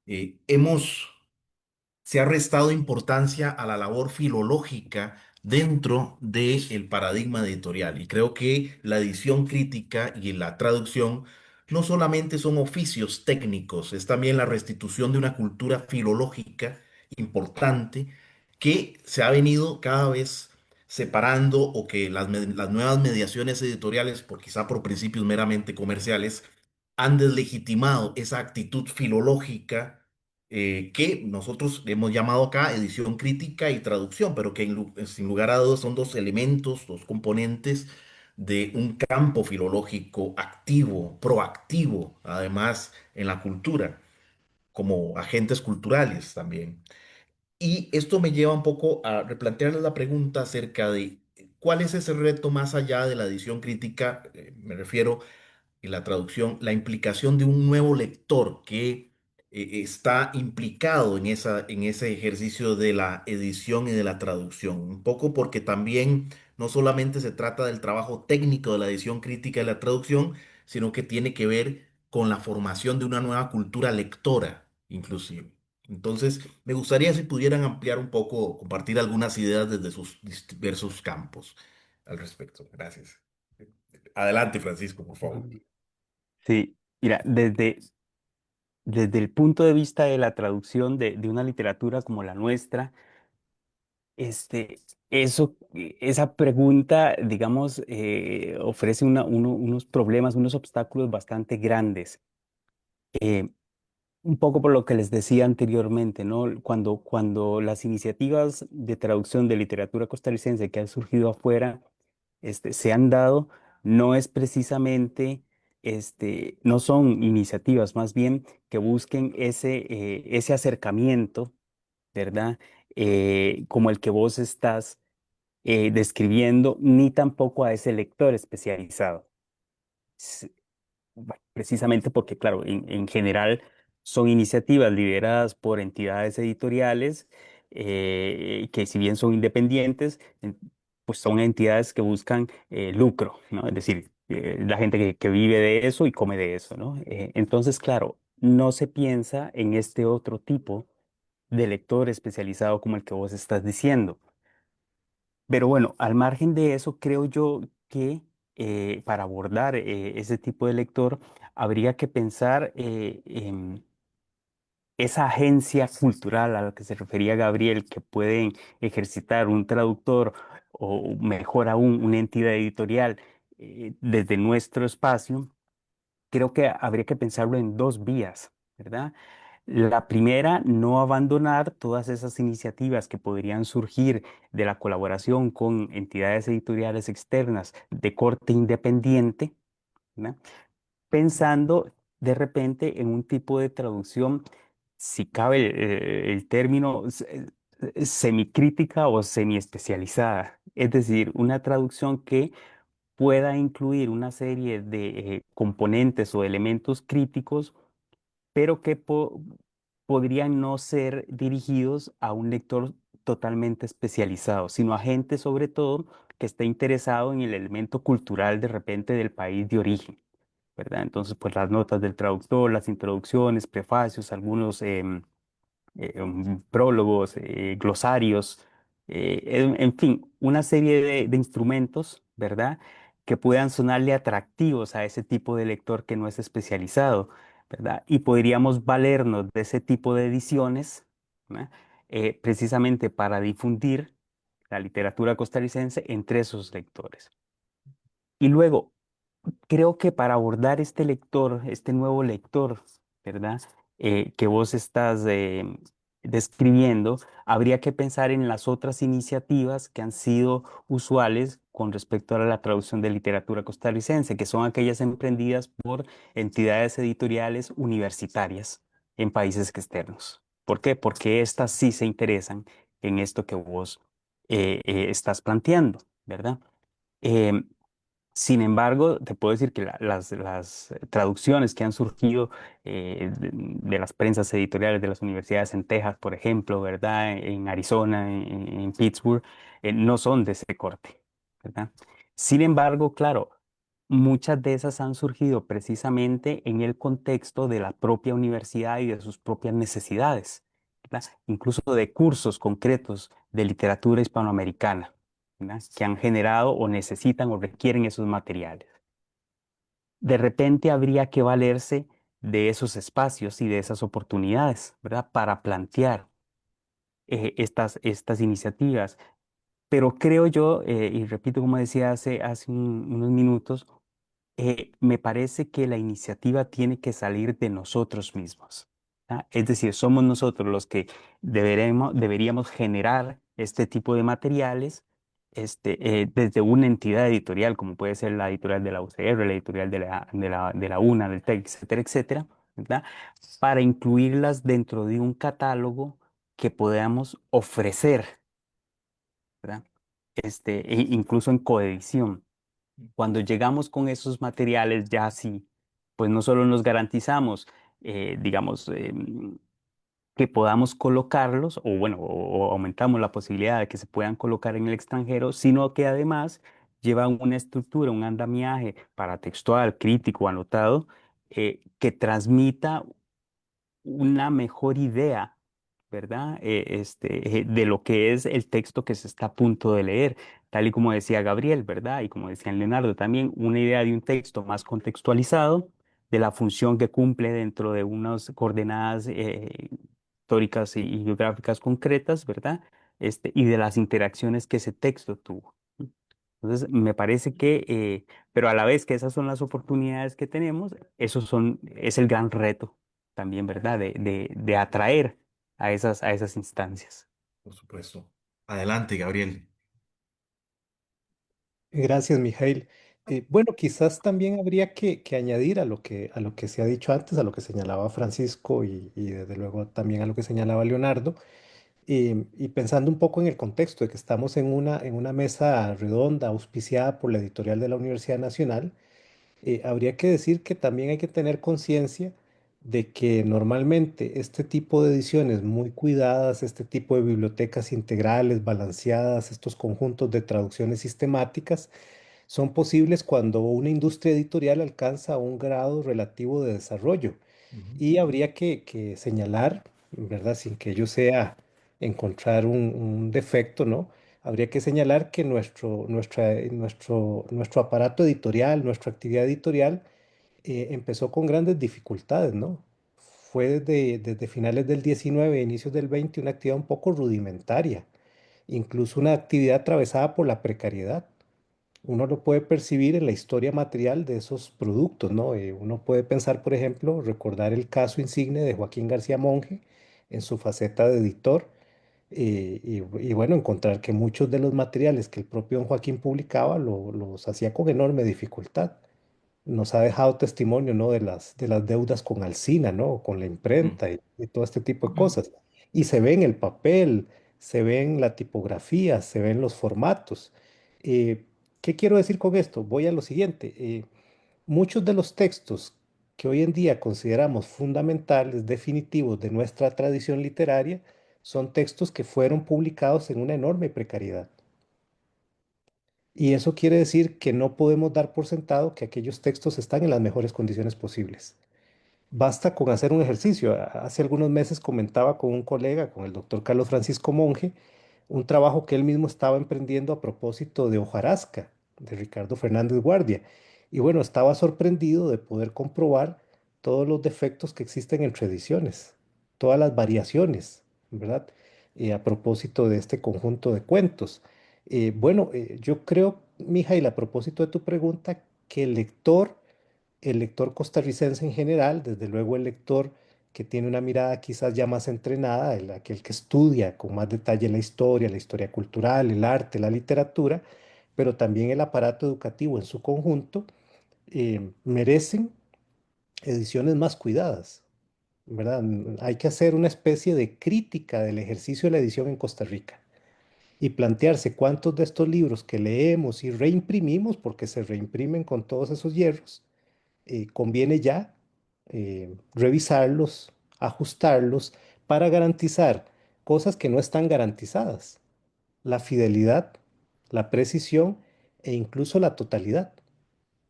hemos se ha restado importancia a la labor filológica dentro del paradigma editorial. Y creo que la edición crítica y la traducción no solamente son oficios técnicos, es también la restitución de una cultura filológica importante que se ha venido cada vez separando o que las nuevas mediaciones editoriales, por quizá por principios meramente comerciales, han deslegitimado esa actitud filológica que nosotros hemos llamado acá edición crítica y traducción, pero que sin lugar a dudas son dos elementos, dos componentes de un campo filológico activo, proactivo, además en la cultura, como agentes culturales también. Y esto me lleva un poco a replantearles la pregunta acerca de cuál es ese reto más allá de la edición crítica, me refiero y la traducción, la implicación de un nuevo lector que está implicado en ese ejercicio de la edición y de la traducción. Un poco porque también no solamente se trata del trabajo técnico de la edición crítica y la traducción, sino que tiene que ver con la formación de una nueva cultura lectora, inclusive. Entonces, me gustaría si pudieran ampliar un poco, compartir algunas ideas desde sus diversos campos al respecto. Gracias. Adelante, Francisco, por favor. Sí, mira, desde el punto de vista de la traducción de una literatura como la nuestra, este, esa pregunta, digamos, ofrece unos problemas, unos obstáculos bastante grandes. Eh, un poco por lo que les decía anteriormente, ¿no? Cuando las iniciativas de traducción de literatura costarricense que han surgido afuera, se han dado, no es precisamente, no son iniciativas más bien que busquen ese acercamiento, ¿verdad? Como el que vos estás describiendo, ni tampoco a ese lector especializado. Bueno, precisamente porque, claro, en general son iniciativas lideradas por entidades editoriales que si bien son independientes, pues son entidades que buscan lucro, ¿no? Es decir, la gente que vive de eso y come de eso, ¿no? Entonces, claro, no se piensa en este otro tipo de lector especializado como el que vos estás diciendo. Pero bueno, al margen de eso, creo yo que para abordar ese tipo de lector habría que pensar en esa agencia cultural a la que se refería Gabriel, que pueden ejercitar un traductor o mejor aún una entidad editorial desde nuestro espacio. Creo que habría que pensarlo en dos vías, ¿verdad? La primera, no abandonar todas esas iniciativas que podrían surgir de la colaboración con entidades editoriales externas de corte independiente, ¿verdad? Pensando de repente en un tipo de traducción, si cabe el término, semicrítica o semiespecializada, es decir, una traducción que pueda incluir una serie de componentes o elementos críticos pero que podrían no ser dirigidos a un lector totalmente especializado, sino a gente sobre todo que esté interesado en el elemento cultural de repente del país de origen, ¿verdad? Entonces, pues las notas del traductor, las introducciones, prefacios, algunos prólogos, glosarios, en fin, una serie de instrumentos, ¿verdad? Que puedan sonarle atractivos a ese tipo de lector que no es especializado, ¿verdad? Y podríamos valernos de ese tipo de ediciones, ¿verdad? Precisamente para difundir la literatura costarricense entre esos lectores. Y luego, creo que para abordar este lector, este nuevo lector, ¿verdad? Que vos estás describiendo, habría que pensar en las otras iniciativas que han sido usuales con respecto a la traducción de literatura costarricense, que son aquellas emprendidas por entidades editoriales universitarias en países externos. ¿Por qué? Porque estas sí se interesan en esto que vos estás planteando, ¿verdad? Em, Sin embargo, te puedo decir que las traducciones que han surgido de las prensas editoriales de las universidades en Texas, por ejemplo, ¿verdad? En Arizona, en Pittsburgh, no son de ese corte, ¿verdad? Sin embargo, claro, muchas de esas han surgido precisamente en el contexto de la propia universidad y de sus propias necesidades, ¿verdad? Incluso de cursos concretos de literatura hispanoamericana, ¿verdad? Que han generado o necesitan o requieren esos materiales. De repente habría que valerse de esos espacios y de esas oportunidades, ¿verdad? Para plantear estas iniciativas. Pero creo yo, y repito como decía hace unos minutos, me parece que la iniciativa tiene que salir de nosotros mismos. ¿Ah? Es decir, somos nosotros los que deberíamos generar este tipo de materiales desde una entidad editorial, como puede ser la editorial de la UCR, la editorial de la UNA, del TEC, etcétera, etcétera, ¿verdad? Para incluirlas dentro de un catálogo que podamos ofrecer, ¿verdad? Incluso en coedición. Cuando llegamos con esos materiales ya sí, pues no solo nos garantizamos, digamos, que podamos colocarlos, o bueno, o aumentamos la posibilidad de que se puedan colocar en el extranjero, sino que además llevan una estructura, un andamiaje paratextual, crítico, anotado, que transmita una mejor idea, ¿verdad? De lo que es el texto que se está a punto de leer, tal y como decía Gabriel, ¿verdad? Y como decía Leonardo también, una idea de un texto más contextualizado, de la función que cumple dentro de unas coordenadas históricas y geográficas concretas, ¿verdad? Y de las interacciones que ese texto tuvo. Entonces, me parece que, pero a la vez que esas son las oportunidades que tenemos, es el gran reto también, ¿verdad? De atraer a esas instancias. Por supuesto. Adelante, Gabriel. Gracias, Mijail. Bueno, quizás también habría que añadir a lo que se ha dicho antes, a lo que señalaba Francisco y desde luego también a lo que señalaba Leonardo, y pensando un poco en el contexto de que estamos en una mesa redonda auspiciada por la editorial de la Universidad Nacional. Habría que decir que también hay que tener conciencia de que normalmente este tipo de ediciones muy cuidadas, este tipo de bibliotecas integrales, balanceadas, estos conjuntos de traducciones sistemáticas, son posibles cuando una industria editorial alcanza un grado relativo de desarrollo. Ujú, Y habría que señalar, ¿verdad? Sin que ello sea encontrar un defecto, ¿no? Habría que señalar que nuestro aparato editorial, nuestra actividad editorial, empezó con grandes dificultades, ¿no? Fue desde finales del 19, inicios del 20, una actividad un poco rudimentaria, incluso una actividad atravesada por la precariedad. Uno lo puede percibir en la historia material de esos productos, ¿no? Uno puede pensar, por ejemplo, recordar el caso insigne de Joaquín García Monge en su faceta de editor, y bueno, encontrar que muchos de los materiales que el propio don Joaquín publicaba los hacía con enorme dificultad. Nos ha dejado testimonio, ¿no? De las deudas con Alsina, ¿no? Con la mm, imprenta y todo este tipo de mm. cosas. Y se ve en el papel, se ve en la tipografía, se ve en los formatos. Eh, ¿Qué quiero decir con esto? Voy a lo siguiente. Muchos de los textos que hoy en día consideramos fundamentales, definitivos de nuestra tradición literaria, son textos que fueron publicados en una enorme precariedad. Y eso quiere decir que no podemos dar por sentado que aquellos textos están en las mejores condiciones posibles. Basta con hacer un ejercicio. Hace algunos meses comentaba con un colega, con el doctor Carlos Francisco Monge, un trabajo que él mismo estaba emprendiendo a propósito de hojarasca, de Ricardo Fernández Guardia. Y bueno, estaba sorprendido de poder comprobar todos los defectos que existen entre ediciones, todas las variaciones, ¿verdad? A propósito de este conjunto de cuentos. Yo creo, Mijail, a propósito de tu pregunta, que el lector costarricense en general, desde luego el lector que tiene una mirada quizás ya más entrenada, aquel que estudia con más detalle la historia cultural, el arte, la literatura, pero también el aparato educativo en su conjunto, merecen ediciones más cuidadas, ¿verdad? Hay que hacer una especie de crítica del ejercicio de la edición en Costa Rica y plantearse cuántos de estos libros que leemos y reimprimimos, porque se reimprimen con todos esos hierros, conviene ya revisarlos, ajustarlos para garantizar cosas que no están garantizadas: la fidelidad, la precisión e incluso la totalidad,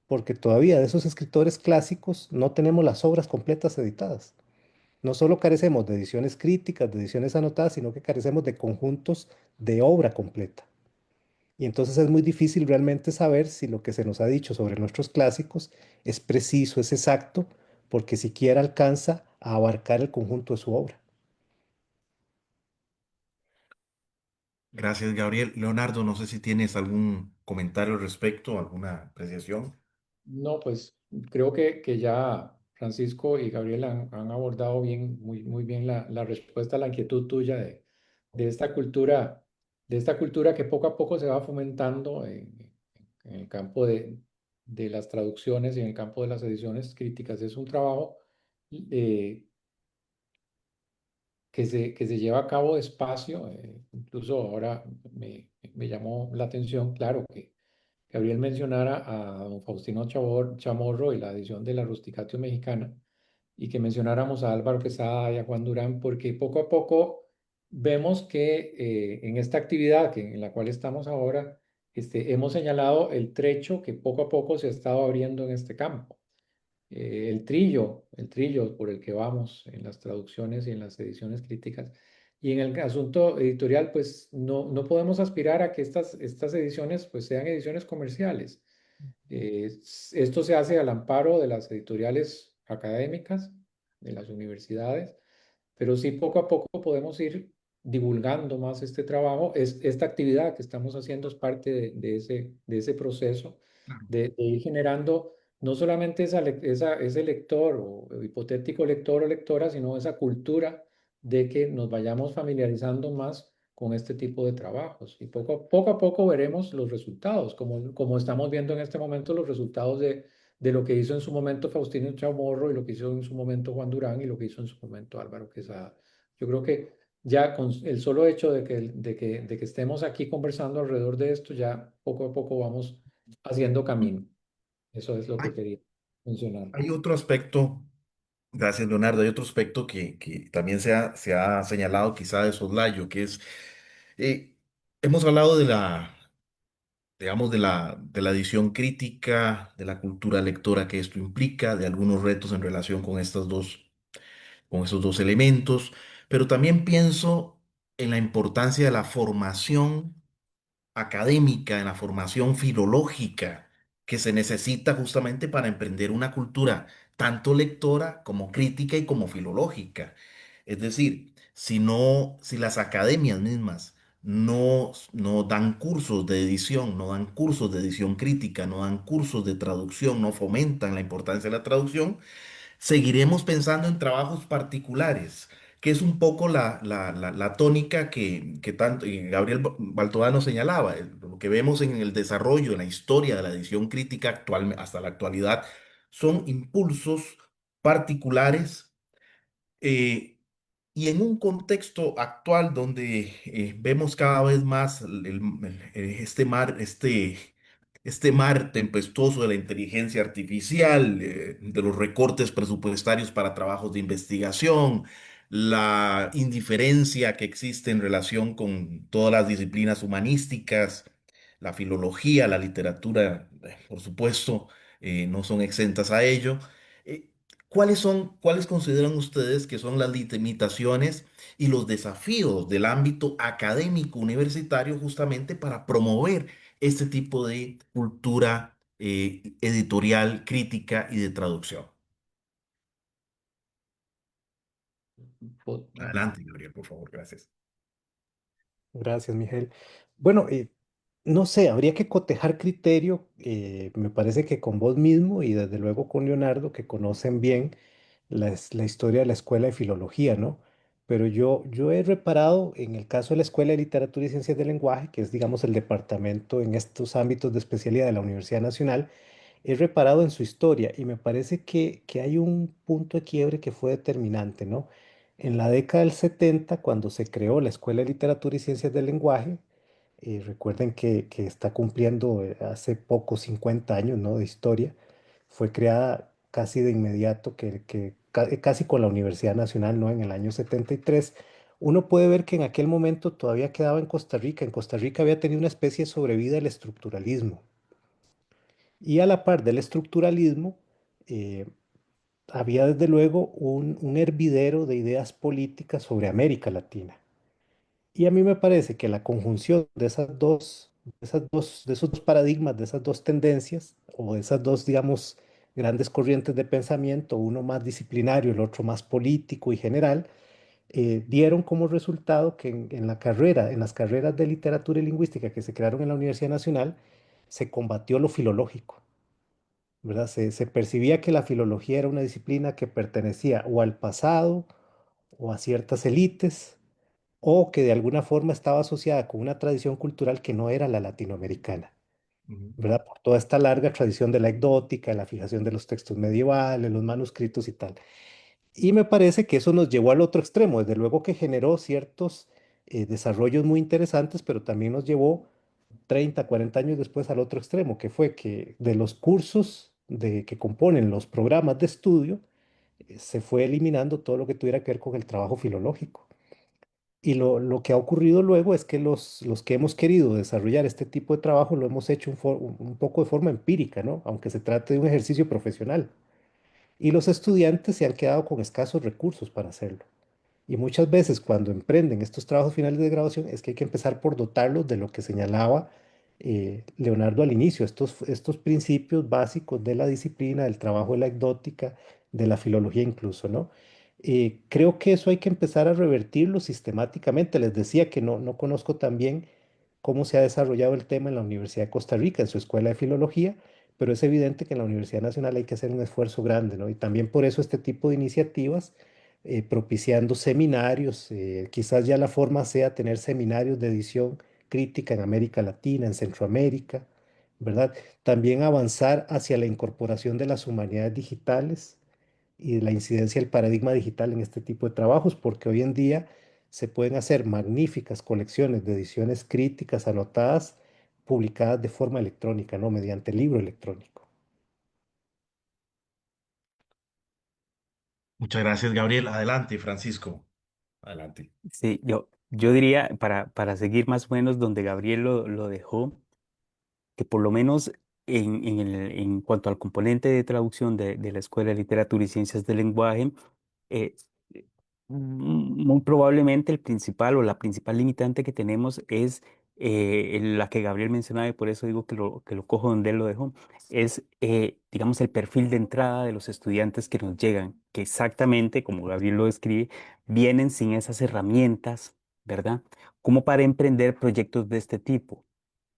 porque todavía de esos escritores clásicos no tenemos las obras completas editadas. No solo carecemos de ediciones críticas, de ediciones anotadas, sino que carecemos de conjuntos de obra completa. Y entonces es muy difícil realmente saber si lo que se nos ha dicho sobre nuestros clásicos es preciso, es exacto, porque siquiera alcanza a abarcar el conjunto de su obra. Gracias, Gabriel. Leonardo, no sé si tienes algún comentario al respecto, alguna apreciación. No, pues creo que ya Francisco y Gabriel han abordado bien, muy bien la respuesta a la inquietud tuya de esta cultura, de esta cultura que poco a poco se va fomentando en el campo de las traducciones y en el campo de las ediciones críticas. Es un trabajo eh, que se lleva a cabo despacio. Incluso ahora me llamó la atención, claro, que Gabriel mencionara a don Faustino Chamorro y la edición de la Rusticatio Mexicana, y que mencionáramos a Álvaro Quesada y a Juan Durán, porque poco a poco vemos que en esta actividad en la cual estamos ahora, hemos señalado el trecho que poco a poco se ha estado abriendo en este campo. El trillo por el que vamos en las traducciones y en las ediciones críticas. Y en el asunto editorial, pues no podemos aspirar a que estas ediciones pues sean ediciones comerciales. Esto se hace al amparo de las editoriales académicas, de las universidades, pero sí poco a poco podemos ir divulgando más este trabajo. Esta actividad que estamos haciendo es parte de ese proceso de ir generando no solamente ese lector o hipotético lector o lectora, sino esa cultura de que nos vayamos familiarizando más con este tipo de trabajos. Y poco a poco veremos los resultados, como estamos viendo en este momento los resultados de lo que hizo en su momento Faustino Chamorro y lo que hizo en su momento Juan Durán y lo que hizo en su momento Álvaro Quesada. Yo creo que ya con el solo hecho de que estemos aquí conversando alrededor de esto, ya poco a poco vamos haciendo camino. Eso es lo Hay, que quería mencionar. hay otro aspecto, gracias Leonardo, hay otro aspecto que también se ha señalado quizá de soslayo, que es, eh, hemos hablado de digamos, de la edición crítica, de la cultura lectora que esto implica, de algunos retos en relación con estos dos elementos, pero también pienso en la importancia de la formación académica, en la formación filológica que se necesita justamente para emprender una cultura tanto lectora como crítica y como filológica. Es decir, si las academias mismas no dan cursos de edición, no dan cursos de edición crítica, no dan cursos de traducción, no fomentan la importancia de la traducción, seguiremos pensando en trabajos particulares, que es un poco la tónica que tanto y Gabriel Baltodano señalaba, lo que vemos en el desarrollo, en la historia de la edición crítica actual, hasta la actualidad, son impulsos particulares eh, y en un contexto actual donde vemos cada vez más este mar tempestuoso de la inteligencia artificial, de los recortes presupuestarios para trabajos de investigación, la indiferencia que existe en relación con todas las disciplinas humanísticas, la filología, la literatura, por supuesto, no son exentas a ello. Eh, cuáles consideran ustedes que son las limitaciones y los desafíos del ámbito académico universitario justamente para promover este tipo de cultura editorial, crítica y de traducción? Po- Adelante, Gabriel, por favor, gracias. Gracias, Miguel. Bueno, no sé, habría que cotejar criterio. Me parece que con vos mismo y desde luego con Leonardo, que conocen bien la historia de la Escuela de Filología, ¿no? Pero yo he reparado en el caso de la Escuela de Literatura y Ciencias del Lenguaje, que es, digamos, el departamento en estos ámbitos de especialidad de la Universidad Nacional, he reparado en su historia y me parece que hay un punto de quiebre que fue determinante, ¿no? En la década del 70, cuando se creó la Escuela de Literatura y Ciencias del Lenguaje, recuerden que está cumpliendo hace poco 50 años, ¿no? De historia, fue creada casi de inmediato, casi con la Universidad Nacional, ¿no? En el año 73. Uno puede ver que en aquel momento todavía quedaba en Costa Rica. En Costa Rica había tenido una especie de sobrevida del estructuralismo. Y a la par del estructuralismo, eh, había desde luego un hervidero de ideas políticas sobre América Latina. Y a mí me parece que la conjunción de esos dos paradigmas, de esas dos tendencias, o de esas dos, digamos, grandes corrientes de pensamiento, uno más disciplinario, el otro más político y general, dieron como resultado que en las carreras de literatura y lingüística que se crearon en la Universidad Nacional, se combatió lo filológico. ¿Verdad? Se percibía que la filología era una disciplina que pertenecía o al pasado o a ciertas élites, o que de alguna forma estaba asociada con una tradición cultural que no era la latinoamericana, Ujú, ¿verdad? Por toda esta larga tradición de la ecdótica, la fijación de los textos medievales, los manuscritos y tal. Y me parece que eso nos llevó al otro extremo, desde luego que generó ciertos desarrollos muy interesantes, pero también nos llevó 30, 40 años después al otro extremo, que fue que de los cursos que componen los programas de estudio, se fue eliminando todo lo que tuviera que ver con el trabajo filológico. Y lo que ha ocurrido luego es que los que hemos querido desarrollar este tipo de trabajo lo hemos hecho un poco de forma empírica, ¿no? Aunque se trate de un ejercicio profesional. Y los estudiantes se han quedado con escasos recursos para hacerlo. Y muchas veces cuando emprenden estos trabajos finales de graduación es que hay que empezar por dotarlos de lo que señalaba Leonardo al inicio, estos principios básicos de la disciplina, del trabajo de la ecdótica, de la filología incluso, ¿no? Creo que eso hay que empezar a revertirlo sistemáticamente. Les decía que no conozco tan bien cómo se ha desarrollado el tema en la Universidad de Costa Rica, en su escuela de filología, pero es evidente que en la Universidad Nacional hay que hacer un esfuerzo grande, ¿no? Y también por eso este tipo de iniciativas propiciando seminarios. Quizás ya la forma sea tener seminarios de edición crítica en América Latina, en Centroamérica, ¿verdad? También avanzar hacia la incorporación de las humanidades digitales y de la incidencia del paradigma digital en este tipo de trabajos, porque hoy en día se pueden hacer magníficas colecciones de ediciones críticas anotadas, publicadas de forma electrónica, ¿no? Mediante libro electrónico. Muchas gracias, Gabriel. Adelante, Francisco. Adelante. Sí, yo diría, para seguir más o menos donde Gabriel lo dejó, que por lo menos en cuanto al componente de traducción de la Escuela de Literatura y Ciencias del Lenguaje, eh, muy probablemente el principal o la principal limitante que tenemos es la que Gabriel mencionaba, y por eso digo que lo cojo donde él lo dejó, es, digamos, el perfil de entrada de los estudiantes que nos llegan, que exactamente, como Gabriel lo describe, vienen sin esas herramientas, ¿verdad? Como para emprender proyectos de este tipo.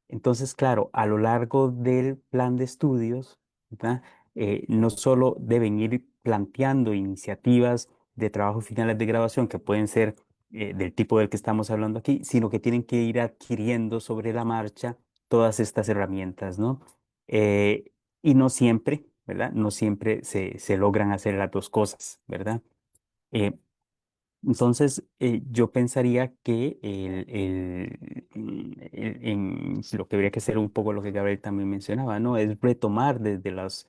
Entonces, claro, a lo largo del plan de estudios, ¿verdad? No solo deben ir planteando iniciativas de trabajo finales de graduación que pueden ser del tipo del que estamos hablando aquí, sino que tienen que ir adquiriendo sobre la marcha todas estas herramientas, ¿no? Eh, y no siempre, ¿verdad? No siempre se logran hacer las dos cosas, ¿verdad? Eh, entonces, yo pensaría que lo que habría que hacer un poco lo que Gabriel también mencionaba, ¿no? Es retomar desde las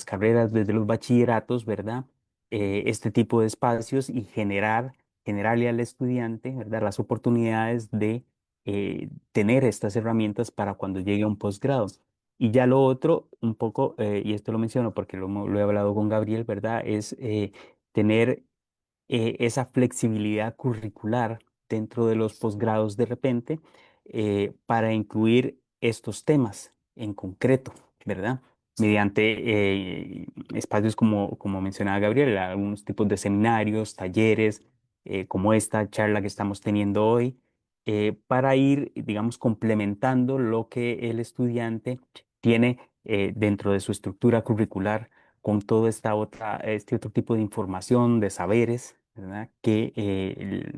carreras, desde los bachilleratos, ¿verdad? Este tipo de espacios y generarle al estudiante, ¿verdad? Las oportunidades de tener estas herramientas para cuando llegue a un posgrado. Y ya lo otro, un poco, y esto lo menciono porque lo he hablado con Gabriel, ¿verdad? Es tener esa flexibilidad curricular dentro de los posgrados de repente para incluir estos temas en concreto, ¿verdad? Mediante espacios como mencionaba Gabriel, algunos tipos de seminarios, talleres, como esta charla que estamos teniendo hoy, para ir, digamos, complementando lo que el estudiante tiene dentro de su estructura curricular con todo este otro tipo de información, de saberes, ¿verdad? Que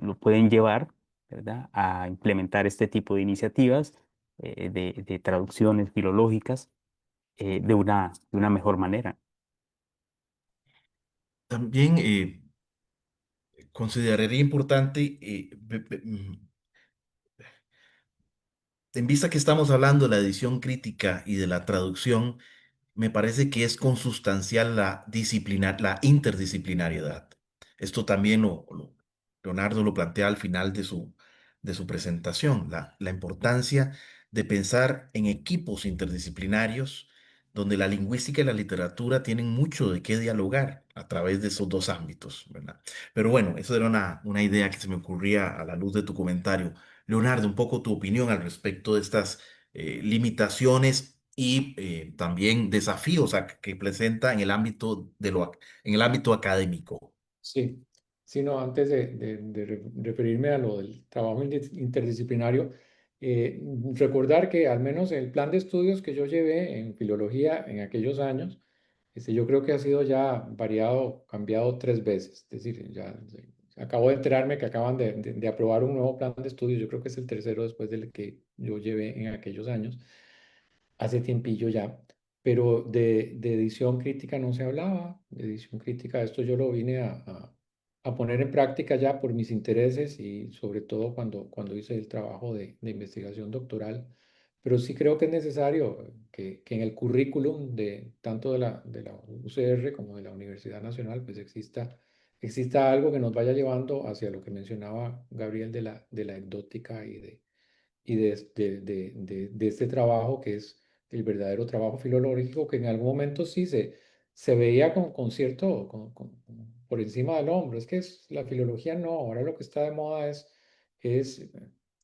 lo pueden llevar, ¿verdad? A implementar este tipo de iniciativas de traducciones filológicas de una mejor manera. También consideraría importante, en vista que estamos hablando de la edición crítica y de la traducción, me parece que es consustancial la interdisciplinariedad. Esto también Leonardo lo plantea al final de su presentación, la importancia de pensar en equipos interdisciplinarios donde la lingüística y la literatura tienen mucho de qué dialogar a través de esos dos ámbitos, ¿verdad? Pero bueno, eso era una idea que se me ocurría a la luz de tu comentario. Leonardo, un poco tu opinión al respecto de estas limitaciones y también desafíos que presenta en el ámbito en el ámbito académico. Sí, sí, no, antes referirme a lo del trabajo interdisciplinario, recordar que al menos el plan de estudios que yo llevé en filología en aquellos años, yo creo que ha sido ya variado, cambiado 3 veces. Es decir, acabo de enterarme que acaban de aprobar un nuevo plan de estudios. Yo creo que es el tercero después del que yo llevé en aquellos años, hace tiempillo ya, pero de edición crítica no se hablaba. De edición crítica, esto yo lo vine a poner en práctica ya por mis intereses y sobre todo cuando hice el trabajo de investigación doctoral. Pero sí creo que es necesario que en el currículum de tanto de la UCR como de la Universidad Nacional pues exista algo que nos vaya llevando hacia lo que mencionaba Gabriel de la ecdótica y de este trabajo que es el verdadero trabajo filológico, que en algún momento sí se veía con cierto, por encima del hombro. Es que la filología no, ahora lo que está de moda es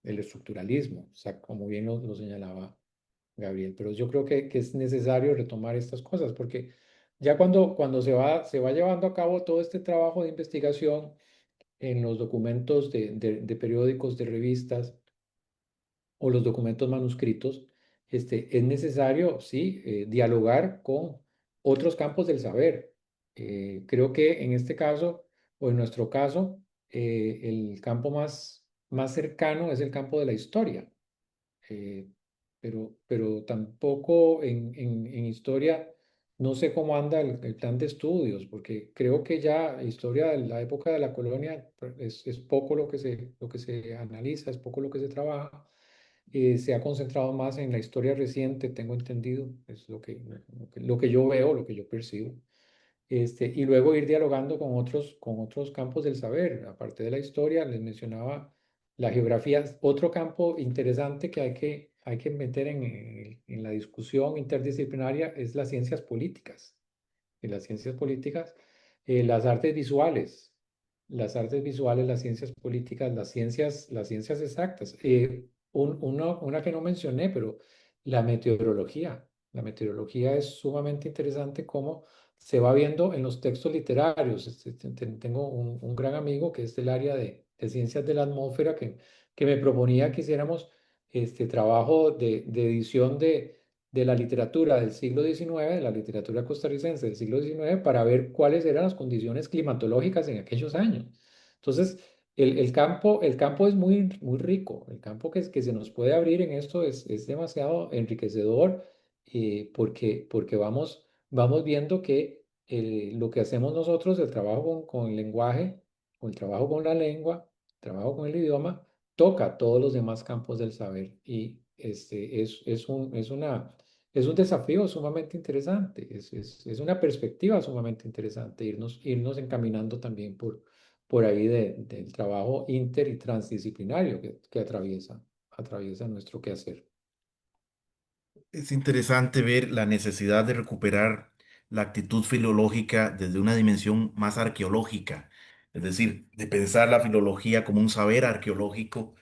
el estructuralismo, o sea, como bien lo señalaba Gabriel. Pero yo creo que es necesario retomar estas cosas, porque ya cuando se va llevando a cabo todo este trabajo de investigación en los documentos de periódicos, de revistas, o los documentos manuscritos, es necesario, sí, dialogar con otros campos del saber. Creo que en este caso, o en nuestro caso, el campo más cercano es el campo de la historia. Eh, pero tampoco en historia, no sé cómo anda el plan de estudios, porque creo que ya historia de la época de la colonia es poco lo que se analiza, es poco lo que se trabaja. Se ha concentrado más en la historia reciente, tengo entendido, es lo que yo veo, lo que yo percibo. Y luego ir dialogando con otros campos del saber. Aparte de la historia, les mencionaba la geografía. Otro campo interesante que hay que meter en la discusión interdisciplinaria es las ciencias políticas. En las ciencias políticas, las artes visuales, las ciencias políticas, las ciencias exactas. Una que no mencioné, pero la meteorología. La meteorología es sumamente interesante cómo se va viendo en los textos literarios. Tengo un gran amigo que es del área de ciencias de la atmósfera que me proponía que hiciéramos este trabajo de edición de la literatura del siglo XIX, de la literatura costarricense del siglo XIX, para ver cuáles eran las condiciones climatológicas en aquellos años. Entonces, el campo es muy rico. El campo que se nos puede abrir en esto es demasiado enriquecedor, porque vamos viendo que lo que hacemos nosotros, el trabajo con el lenguaje, o el trabajo con la lengua, el trabajo con el idioma, toca todos los demás campos del saber. Y es un desafío sumamente interesante, es una perspectiva sumamente interesante irnos encaminando también por ahí del trabajo inter y transdisciplinario que atraviesa nuestro quehacer. Es interesante ver la necesidad de recuperar la actitud filológica desde una dimensión más arqueológica, es decir, de pensar la filología como un saber arqueológico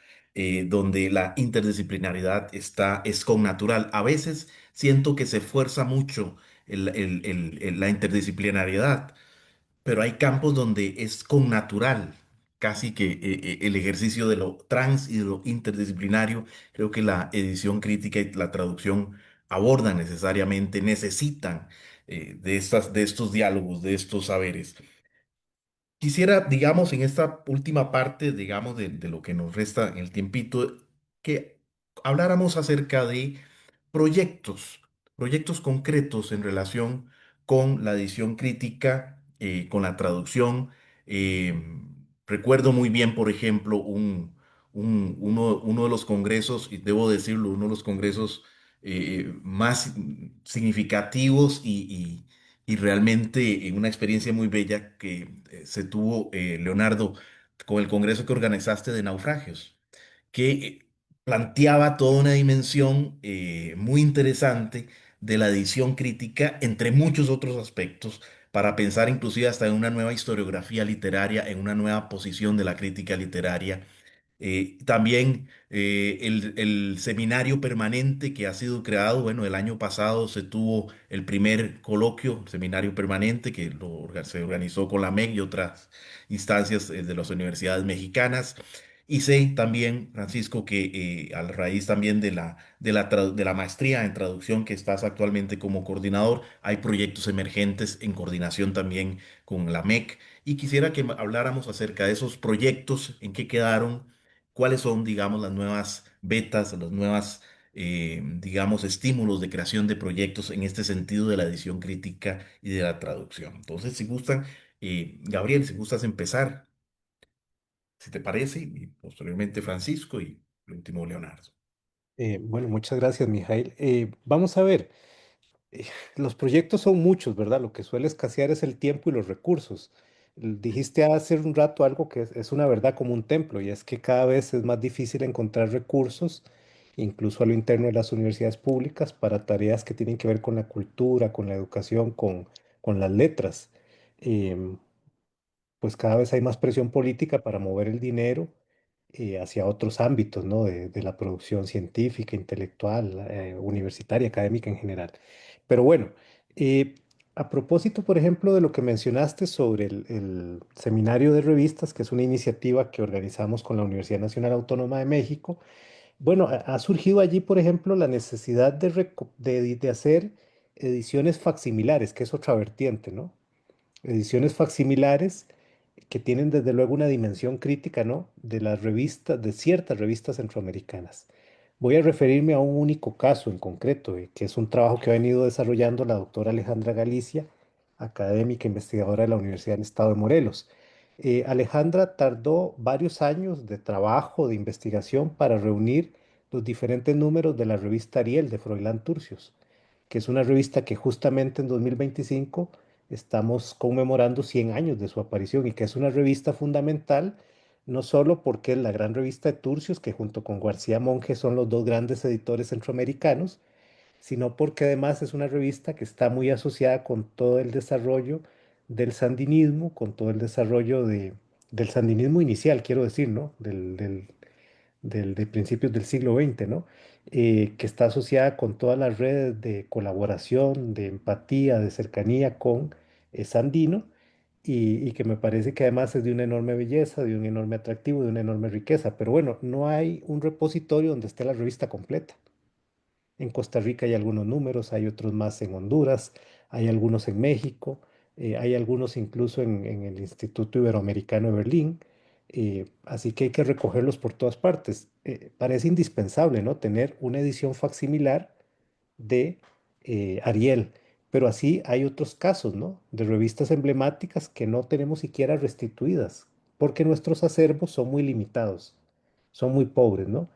donde la interdisciplinaridad es connatural. A veces siento que se fuerza mucho la interdisciplinariedad, pero hay campos donde es connatural, casi que el ejercicio de lo trans y de lo interdisciplinario. Creo que la edición crítica y la traducción abordan necesariamente, necesitan de estos diálogos, de estos saberes. Quisiera, digamos, en esta última parte, digamos, de lo que nos resta en el tiempito, que habláramos acerca de proyectos, proyectos concretos en relación con la edición crítica, con la traducción. Eh, Recuerdo muy bien, por ejemplo, uno de los congresos, y debo decirlo, uno de los congresos más significativos y realmente una experiencia muy bella que se tuvo, Leonardo, con el congreso que organizaste de naufragios, que planteaba toda una dimensión muy interesante de la edición crítica, entre muchos otros aspectos, para pensar inclusive hasta en una nueva historiografía literaria, en una nueva posición de la crítica literaria. También el seminario permanente que ha sido creado, bueno, el año pasado se tuvo el primer coloquio, seminario permanente que se organizó con la MEC y otras instancias de las universidades mexicanas. Y sé también, Francisco, que a raíz también de la maestría en traducción que estás actualmente como coordinador, hay proyectos emergentes en coordinación también con la MEC. Y quisiera que habláramos acerca de esos proyectos, en qué quedaron, cuáles son, digamos, las nuevas betas, las nuevas, digamos, estímulos de creación de proyectos en este sentido de la edición crítica y de la traducción. Entonces, si gustan, Gabriel, si gustas empezar, si te parece, y posteriormente Francisco y el último Leonardo. Bueno, muchas gracias, Mijail. Vamos a ver, eh, los proyectos son muchos, ¿verdad? Lo que suele escasear es el tiempo y los recursos. Dijiste hace un rato algo que es una verdad como un templo, y es que cada vez es más difícil encontrar recursos, incluso a lo interno de las universidades públicas, para tareas que tienen que ver con la cultura, con la educación, con las letras. Em, pues cada vez hay más presión política para mover el dinero hacia otros ámbitos, ¿no? De la producción científica, intelectual, universitaria, académica en general. Pero bueno, eh, a propósito, por ejemplo, de lo que mencionaste sobre el seminario de revistas, que es una iniciativa que organizamos con la Universidad Nacional Autónoma de México, bueno, ha surgido allí, por ejemplo, la necesidad de hacer ediciones facsimilares, que es otra vertiente, ¿no? ediciones facsimilares que tienen desde luego una dimensión crítica, ¿no? De las revistas, de ciertas revistas centroamericanas. Voy a referirme a un único caso en concreto, que es un trabajo que ha venido desarrollando la doctora Alejandra Galicia, académica investigadora de la Universidad del Estado de Morelos. Alejandra tardó varios años de trabajo, de investigación para reunir los diferentes números de la revista Ariel de Froilán Turcios, que es una revista que justamente en 2025 estamos conmemorando 100 años de su aparición y que es una revista fundamental, no solo porque es la gran revista de Turcios, que junto con García Monge son los dos grandes editores centroamericanos, sino porque además es una revista que está muy asociada con todo el desarrollo del sandinismo, con todo el desarrollo del sandinismo inicial, quiero decir, ¿no? De principios del siglo XX, ¿no? Que está asociada con todas las redes de colaboración, de empatía, de cercanía con Sandino, y que me parece que además es de una enorme belleza, de un enorme atractivo, de una enorme riqueza. Pero bueno, no hay un repositorio donde esté la revista completa. En Costa Rica hay algunos números, hay otros más en Honduras, hay algunos en México, hay algunos incluso en el Instituto Iberoamericano de Berlín. Así que hay que recogerlos por todas partes. Parece indispensable, ¿no? Tener una edición facsimilar de Ariel, pero así hay otros casos, ¿no? De revistas emblemáticas que no tenemos siquiera restituidas, porque nuestros acervos son muy limitados, son muy pobres, ¿no?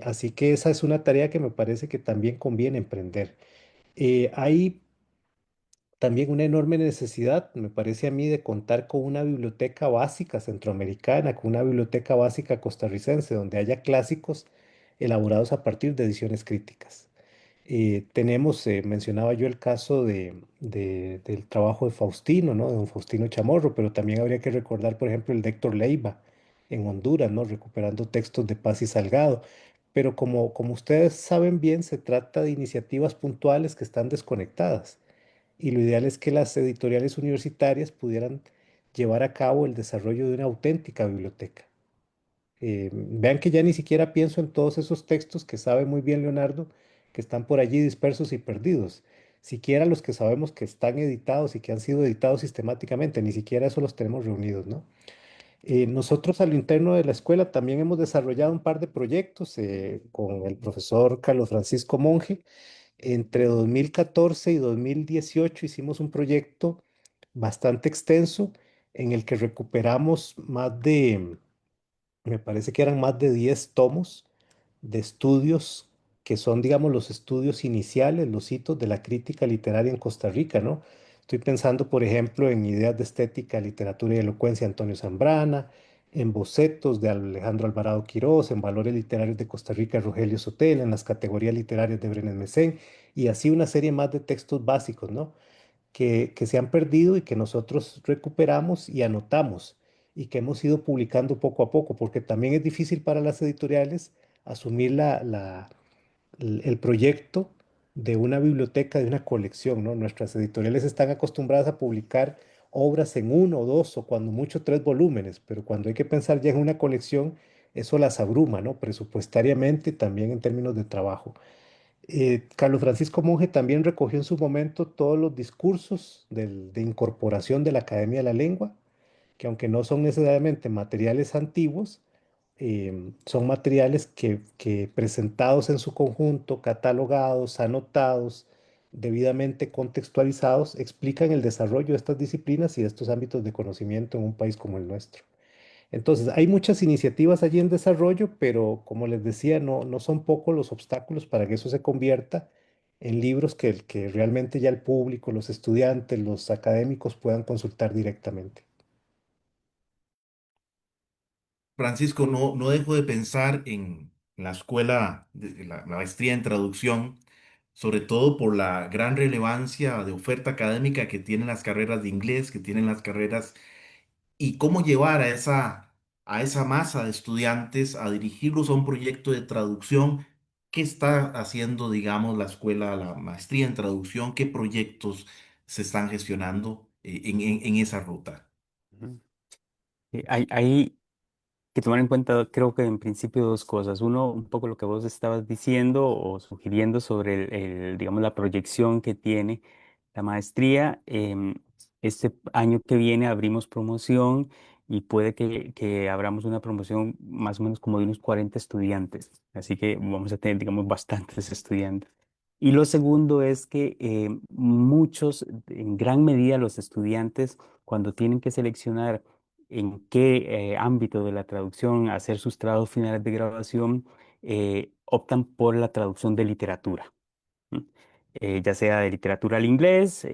Así que esa es una tarea que me parece que también conviene emprender. Hay también una enorme necesidad, me parece a mí, de contar con una biblioteca básica centroamericana, con una biblioteca básica costarricense, donde haya clásicos elaborados a partir de ediciones críticas. Mencionaba yo el caso del trabajo de Faustino, ¿no? De don Faustino Chamorro, pero también habría que recordar, por ejemplo, el de Héctor Leiva en Honduras, ¿no? Recuperando textos de Paz y Salgado. Pero como ustedes saben bien, se trata de iniciativas puntuales que están desconectadas. Y lo ideal es que las editoriales universitarias pudieran llevar a cabo el desarrollo de una auténtica biblioteca. Vean que ya ni siquiera pienso en todos esos textos que sabe muy bien Leonardo, que están por allí dispersos y perdidos. Siquiera los que sabemos que están editados y que han sido editados sistemáticamente, ni siquiera eso los tenemos reunidos, ¿no? Nosotros a lo interno de la escuela también hemos desarrollado un par de proyectos con el profesor Carlos Francisco Monge. Entre 2014 y 2018 hicimos un proyecto bastante extenso en el que recuperamos me parece que eran más de 10 tomos de estudios que son, digamos, los estudios iniciales, los hitos de la crítica literaria en Costa Rica, ¿no? Estoy pensando, por ejemplo, en Ideas de Estética, Literatura y Elocuencia, Antonio Zambrana, en Bocetos de Alejandro Alvarado Quirós, en Valores Literarios de Costa Rica, Rogelio Sotelo, en las categorías literarias de Brenes Mesén, y así una serie más de textos básicos, ¿no? Que se han perdido y que nosotros recuperamos y anotamos y que hemos ido publicando poco a poco, porque también es difícil para las editoriales asumir el proyecto de una biblioteca, de una colección, ¿no? Nuestras editoriales están acostumbradas a publicar obras en uno o dos o cuando mucho tres volúmenes, pero cuando hay que pensar ya en una colección, eso las abruma, ¿no? Presupuestariamente, también en términos de trabajo. Carlos Francisco Monge también recogió en su momento todos los discursos de incorporación de la Academia de la Lengua, que aunque no son necesariamente materiales antiguos, son materiales que presentados en su conjunto, catalogados, anotados, debidamente contextualizados, explican el desarrollo de estas disciplinas y de estos ámbitos de conocimiento en un país como el nuestro. Entonces, hay muchas iniciativas allí en desarrollo, pero como les decía, no son pocos los obstáculos para que eso se convierta en libros que realmente ya el público, los estudiantes, los académicos puedan consultar directamente. Francisco, no dejo de pensar en la escuela, la maestría en traducción, sobre todo por la gran relevancia de oferta académica que tienen las carreras de inglés, que tienen las carreras, y cómo llevar a esa masa de estudiantes a dirigirlos a un proyecto de traducción. ¿Qué está haciendo, digamos, la escuela, la maestría en traducción? ¿Qué proyectos se están gestionando en esa ruta? Ujú. Hay que tomar en cuenta, creo que en principio dos cosas. Uno, un poco lo que vos estabas diciendo o sugiriendo sobre digamos, la proyección que tiene la maestría. Este año que viene abrimos promoción y puede que abramos una promoción más o menos como de unos 40 estudiantes. Así que vamos a tener, digamos, bastantes estudiantes. Y lo segundo es que muchos, en gran medida los estudiantes, cuando tienen que seleccionar en qué ámbito de la traducción hacer sus trabajos finales de graduación, optan por la traducción de literatura. ¿M? Ya sea de literatura al inglés,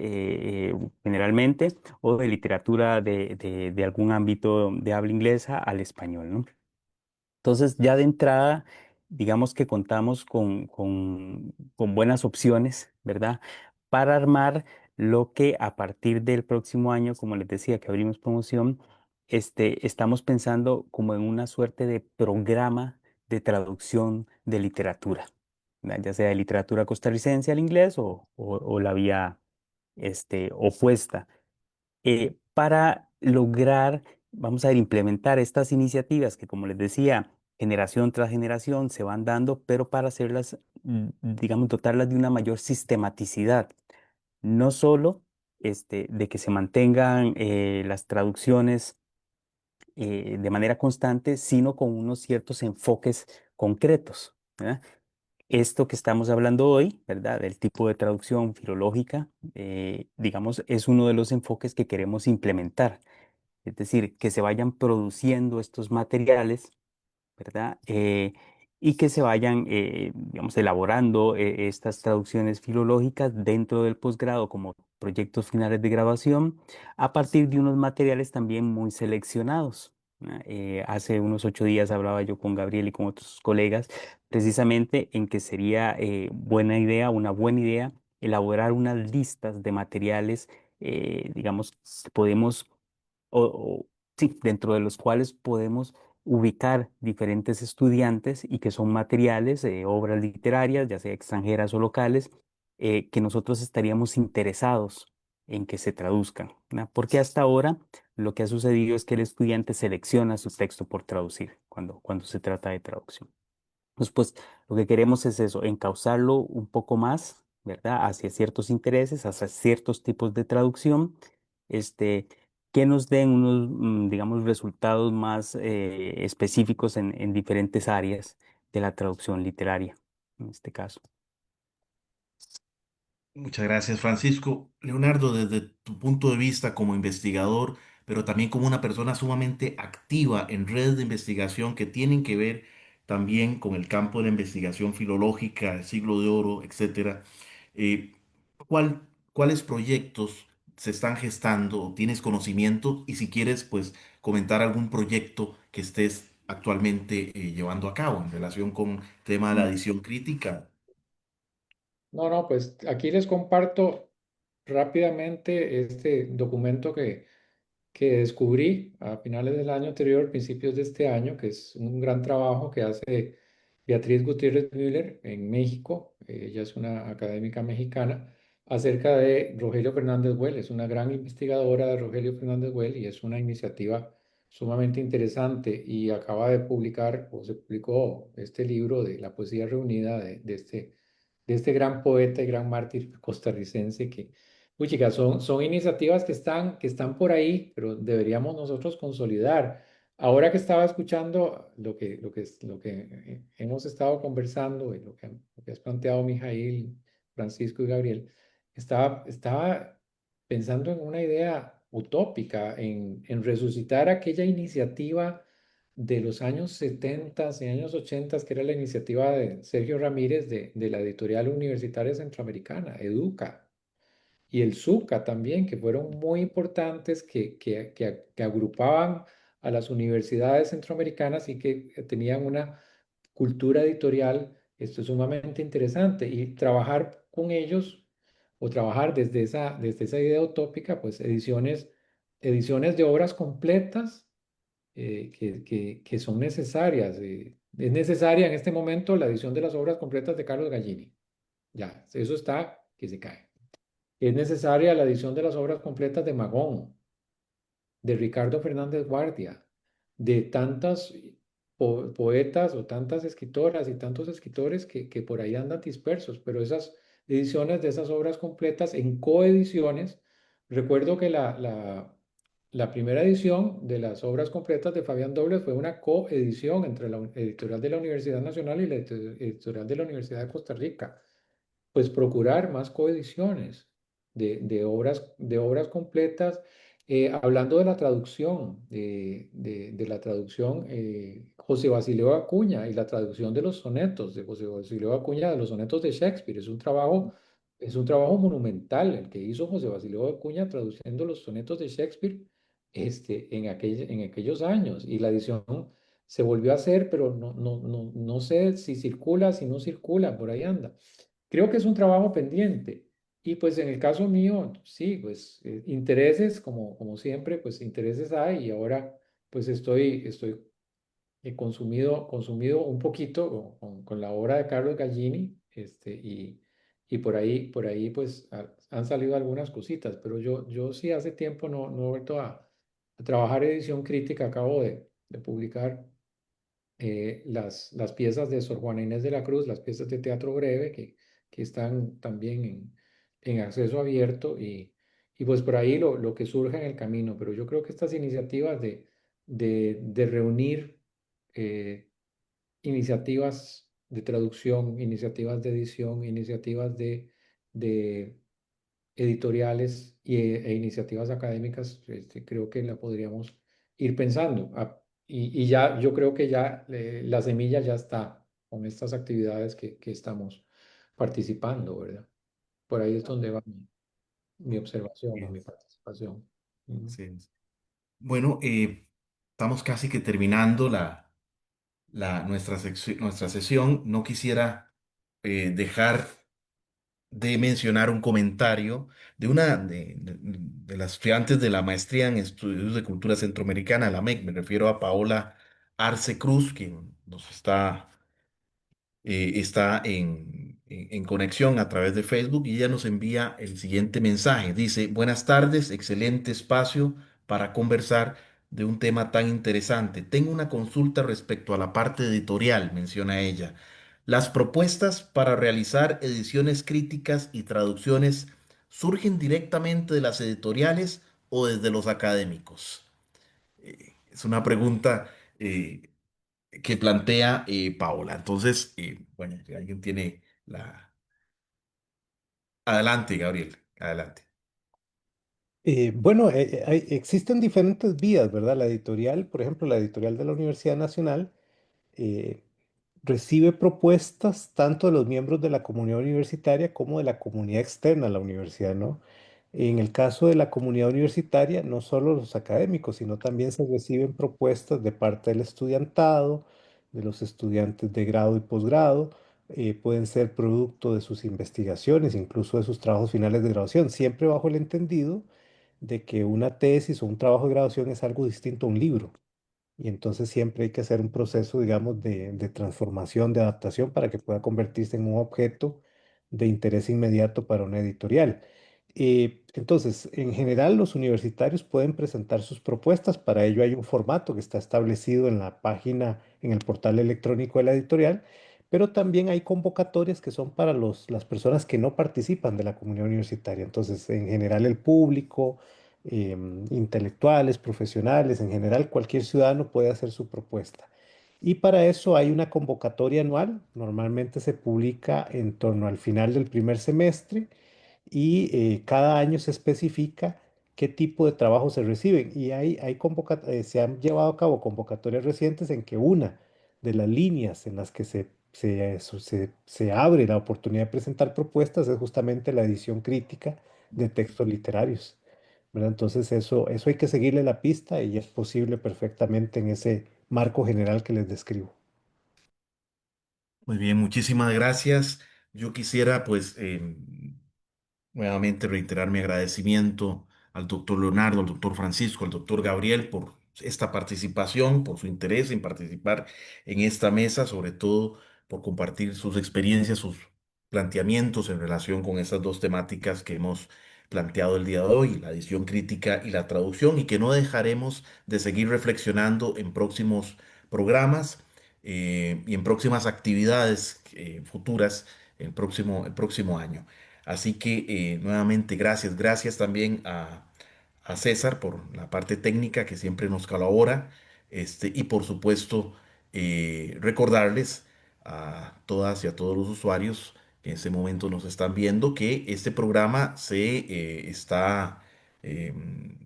generalmente, o de literatura de algún ámbito de habla inglesa al español, ¿no? Entonces, ya de entrada, digamos que contamos con buenas opciones, ¿verdad? Para armar lo que a partir del próximo año, como les decía, que abrimos promoción, estamos pensando como en una suerte de programa de traducción de literatura, ¿verdad? Ya sea de literatura costarricense al inglés o la vía opuesta para lograr, vamos a ver, implementar estas iniciativas que, como les decía, generación tras generación se van dando, pero para hacerlas, digamos, dotarlas de una mayor sistematicidad, no solo de que se mantengan las traducciones de manera constante, sino con unos ciertos enfoques concretos, ¿verdad? Esto que estamos hablando hoy, ¿verdad? Del tipo de traducción filológica, digamos, es uno de los enfoques que queremos implementar. Es decir, que se vayan produciendo estos materiales, ¿verdad? Y que se vayan, digamos, elaborando estas traducciones filológicas dentro del posgrado como proyectos finales de graduación a partir de unos materiales también muy seleccionados. ¿verdad? Hace unos 8 días hablaba yo con Gabriel y con otros colegas precisamente en que sería buena idea, una buena idea, elaborar unas listas de materiales, digamos, que podemos sí, dentro de los cuales podemos ubicar diferentes estudiantes y que son materiales, obras literarias, ya sea extranjeras o locales, que nosotros estaríamos interesados en que se traduzcan, ¿verdad? Porque hasta ahora lo que ha sucedido es que el estudiante selecciona su texto por traducir cuando se trata de traducción. Entonces, pues lo que queremos es eso, encauzarlo un poco más, ¿verdad? Hacia ciertos intereses, hacia ciertos tipos de traducción, este, que nos den unos, digamos, resultados más específicos en diferentes áreas de la traducción literaria, en este caso. Muchas gracias, Francisco. Leonardo, desde tu punto de vista como investigador, pero también como una persona sumamente activa en redes de investigación que tienen que ver también con el campo de la investigación filológica, el siglo de oro, etcétera, eh, ¿cuáles proyectos se están gestando? ¿Tienes conocimiento? Y si quieres, pues comentar algún proyecto que estés actualmente llevando a cabo en relación con el tema de la edición crítica. No, no, pues aquí les comparto rápidamente este documento que descubrí a finales del año anterior, principios de este año, que es un gran trabajo que hace Beatriz Gutiérrez Müller en México. Ella es una académica mexicana acerca de Rogelio Fernández Güell. Es una gran investigadora de Rogelio Fernández Güell y es una iniciativa sumamente interesante y acaba de publicar o se publicó este libro de la poesía reunida de este gran poeta y gran mártir costarricense que, uy, chicas, son iniciativas que están por ahí, pero deberíamos nosotros consolidar. Ahora que estaba escuchando lo que hemos estado conversando y lo que has planteado, Mijail, Francisco y Gabriel, estaba pensando en una idea utópica, en resucitar aquella iniciativa de los años 70 y años 80, que era la iniciativa de Sergio Ramírez de la Editorial Universitaria Centroamericana, EDUCA, y el ZUCA también, que fueron muy importantes, que agrupaban a las universidades centroamericanas y que tenían una cultura editorial, esto es sumamente interesante, y trabajar con ellos o trabajar desde esa idea utópica, pues ediciones de obras completas que son necesarias. Es necesaria en este momento la edición de las obras completas de Carlos Gallini. Ya, eso está que se cae. Es necesaria la edición de las obras completas de Magón, de Ricardo Fernández Guardia, de tantas poetas o tantas escritoras y tantos escritores que por ahí andan dispersos, pero esas ediciones de esas obras completas en coediciones recuerdo que la primera edición de las obras completas de Fabián Dobles fue una coedición entre la editorial de la Universidad Nacional y la editorial de la Universidad de Costa Rica. Pues procurar más coediciones de obras completas. Hablando de la traducción, de la traducción, José Basilio Acuña y la traducción de los sonetos de José Basilio Acuña, de los sonetos de Shakespeare, es un trabajo monumental el que hizo José Basilio Acuña traduciendo los sonetos de Shakespeare en aquellos años. Y la edición se volvió a hacer, pero no sé si circula, si no circula, por ahí anda. Creo que es un trabajo pendiente. Y pues en el caso mío, sí, pues intereses, como siempre, pues intereses hay y ahora pues estoy consumido un poquito con la obra de Carlos Gallini, y por ahí pues han salido algunas cositas, pero yo sí hace tiempo no he vuelto a trabajar edición crítica. Acabo de publicar las piezas de Sor Juana Inés de la Cruz, las piezas de teatro breve que están también en acceso abierto, y pues por ahí lo que surge en el camino. Pero yo creo que estas iniciativas de reunir eh, iniciativas de traducción, iniciativas de edición, iniciativas de editoriales e iniciativas académicas, creo que la podríamos ir pensando. Y ya, yo creo que ya la semilla ya está con estas actividades que estamos participando, ¿verdad? Por ahí es donde va mi observación o Bien, mi participación. Ujú. sí. Bueno, estamos casi que terminando nuestra sesión. No quisiera dejar de mencionar un comentario de una de las estudiantes de la maestría en estudios de cultura centroamericana, la MEC. Me refiero a Paola Arce Cruz, quien está en conexión a través de Facebook, y ella nos envía el siguiente mensaje. Dice: buenas tardes, excelente espacio para conversar de un tema tan interesante. Tengo una consulta respecto a la parte editorial, menciona ella. ¿Las propuestas para realizar ediciones críticas y traducciones surgen directamente de las editoriales o desde los académicos? Es una pregunta que plantea Paola. Entonces, bueno, si alguien tiene la... Adelante, Gabriel, adelante. Bueno, existen diferentes vías, ¿verdad? La editorial, por ejemplo, la editorial de la Universidad Nacional eh, recibe propuestas tanto de los miembros de la comunidad universitaria como de la comunidad externa a la universidad, ¿no? En el caso de la comunidad universitaria, no solo los académicos, sino también se reciben propuestas de parte del estudiantado, de los estudiantes de grado y posgrado. Pueden ser producto de sus investigaciones, incluso de sus trabajos finales de graduación, siempre bajo el entendido de que una tesis o un trabajo de graduación es algo distinto a un libro. Y entonces siempre hay que hacer un proceso, digamos, de transformación, de adaptación para que pueda convertirse en un objeto de interés inmediato para una editorial. Entonces, en general, los universitarios pueden presentar sus propuestas. Para ello hay un formato que está establecido en la página, en el portal electrónico de la editorial, pero también hay convocatorias que son para las personas que no participan de la comunidad universitaria. Entonces, en general, el público, intelectuales, profesionales, en general cualquier ciudadano puede hacer su propuesta. Y para eso hay una convocatoria anual, normalmente se publica en torno al final del primer semestre, y cada año se especifica qué tipo de trabajo se reciben. Y se han llevado a cabo convocatorias recientes en que una de las líneas en las que se abre la oportunidad de presentar propuestas es justamente la edición crítica de textos literarios, ¿verdad? Entonces eso hay que seguirle la pista y es posible perfectamente en ese marco general que les describo. Muy bien, muchísimas gracias. Yo quisiera, pues, nuevamente reiterar mi agradecimiento al doctor Leonardo, al doctor Francisco, al doctor Gabriel por esta participación, por su interés en participar en esta mesa, sobre todo por compartir sus experiencias, sus planteamientos en relación con estas dos temáticas que hemos planteado el día de hoy, la edición crítica y la traducción, y que no dejaremos de seguir reflexionando en próximos programas y en próximas actividades futuras el próximo año. Así que nuevamente gracias, gracias también a César por la parte técnica que siempre nos colabora, y por supuesto recordarles a todas y a todos los usuarios que en este momento nos están viendo que este programa em,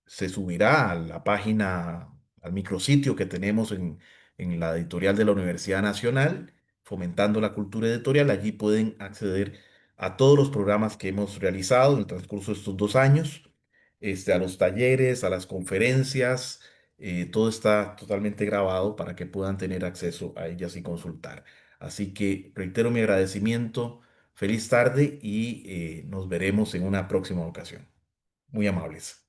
se subirá a la página, al micrositio que tenemos en la editorial de la Universidad Nacional, fomentando la cultura editorial. Allí pueden acceder a todos los programas que hemos realizado en el transcurso de estos 2 años, a los talleres, a las conferencias. Todo está totalmente grabado para que puedan tener acceso a ellas y consultar. Así que reitero mi agradecimiento, feliz tarde y nos veremos en una próxima ocasión. Muy amables.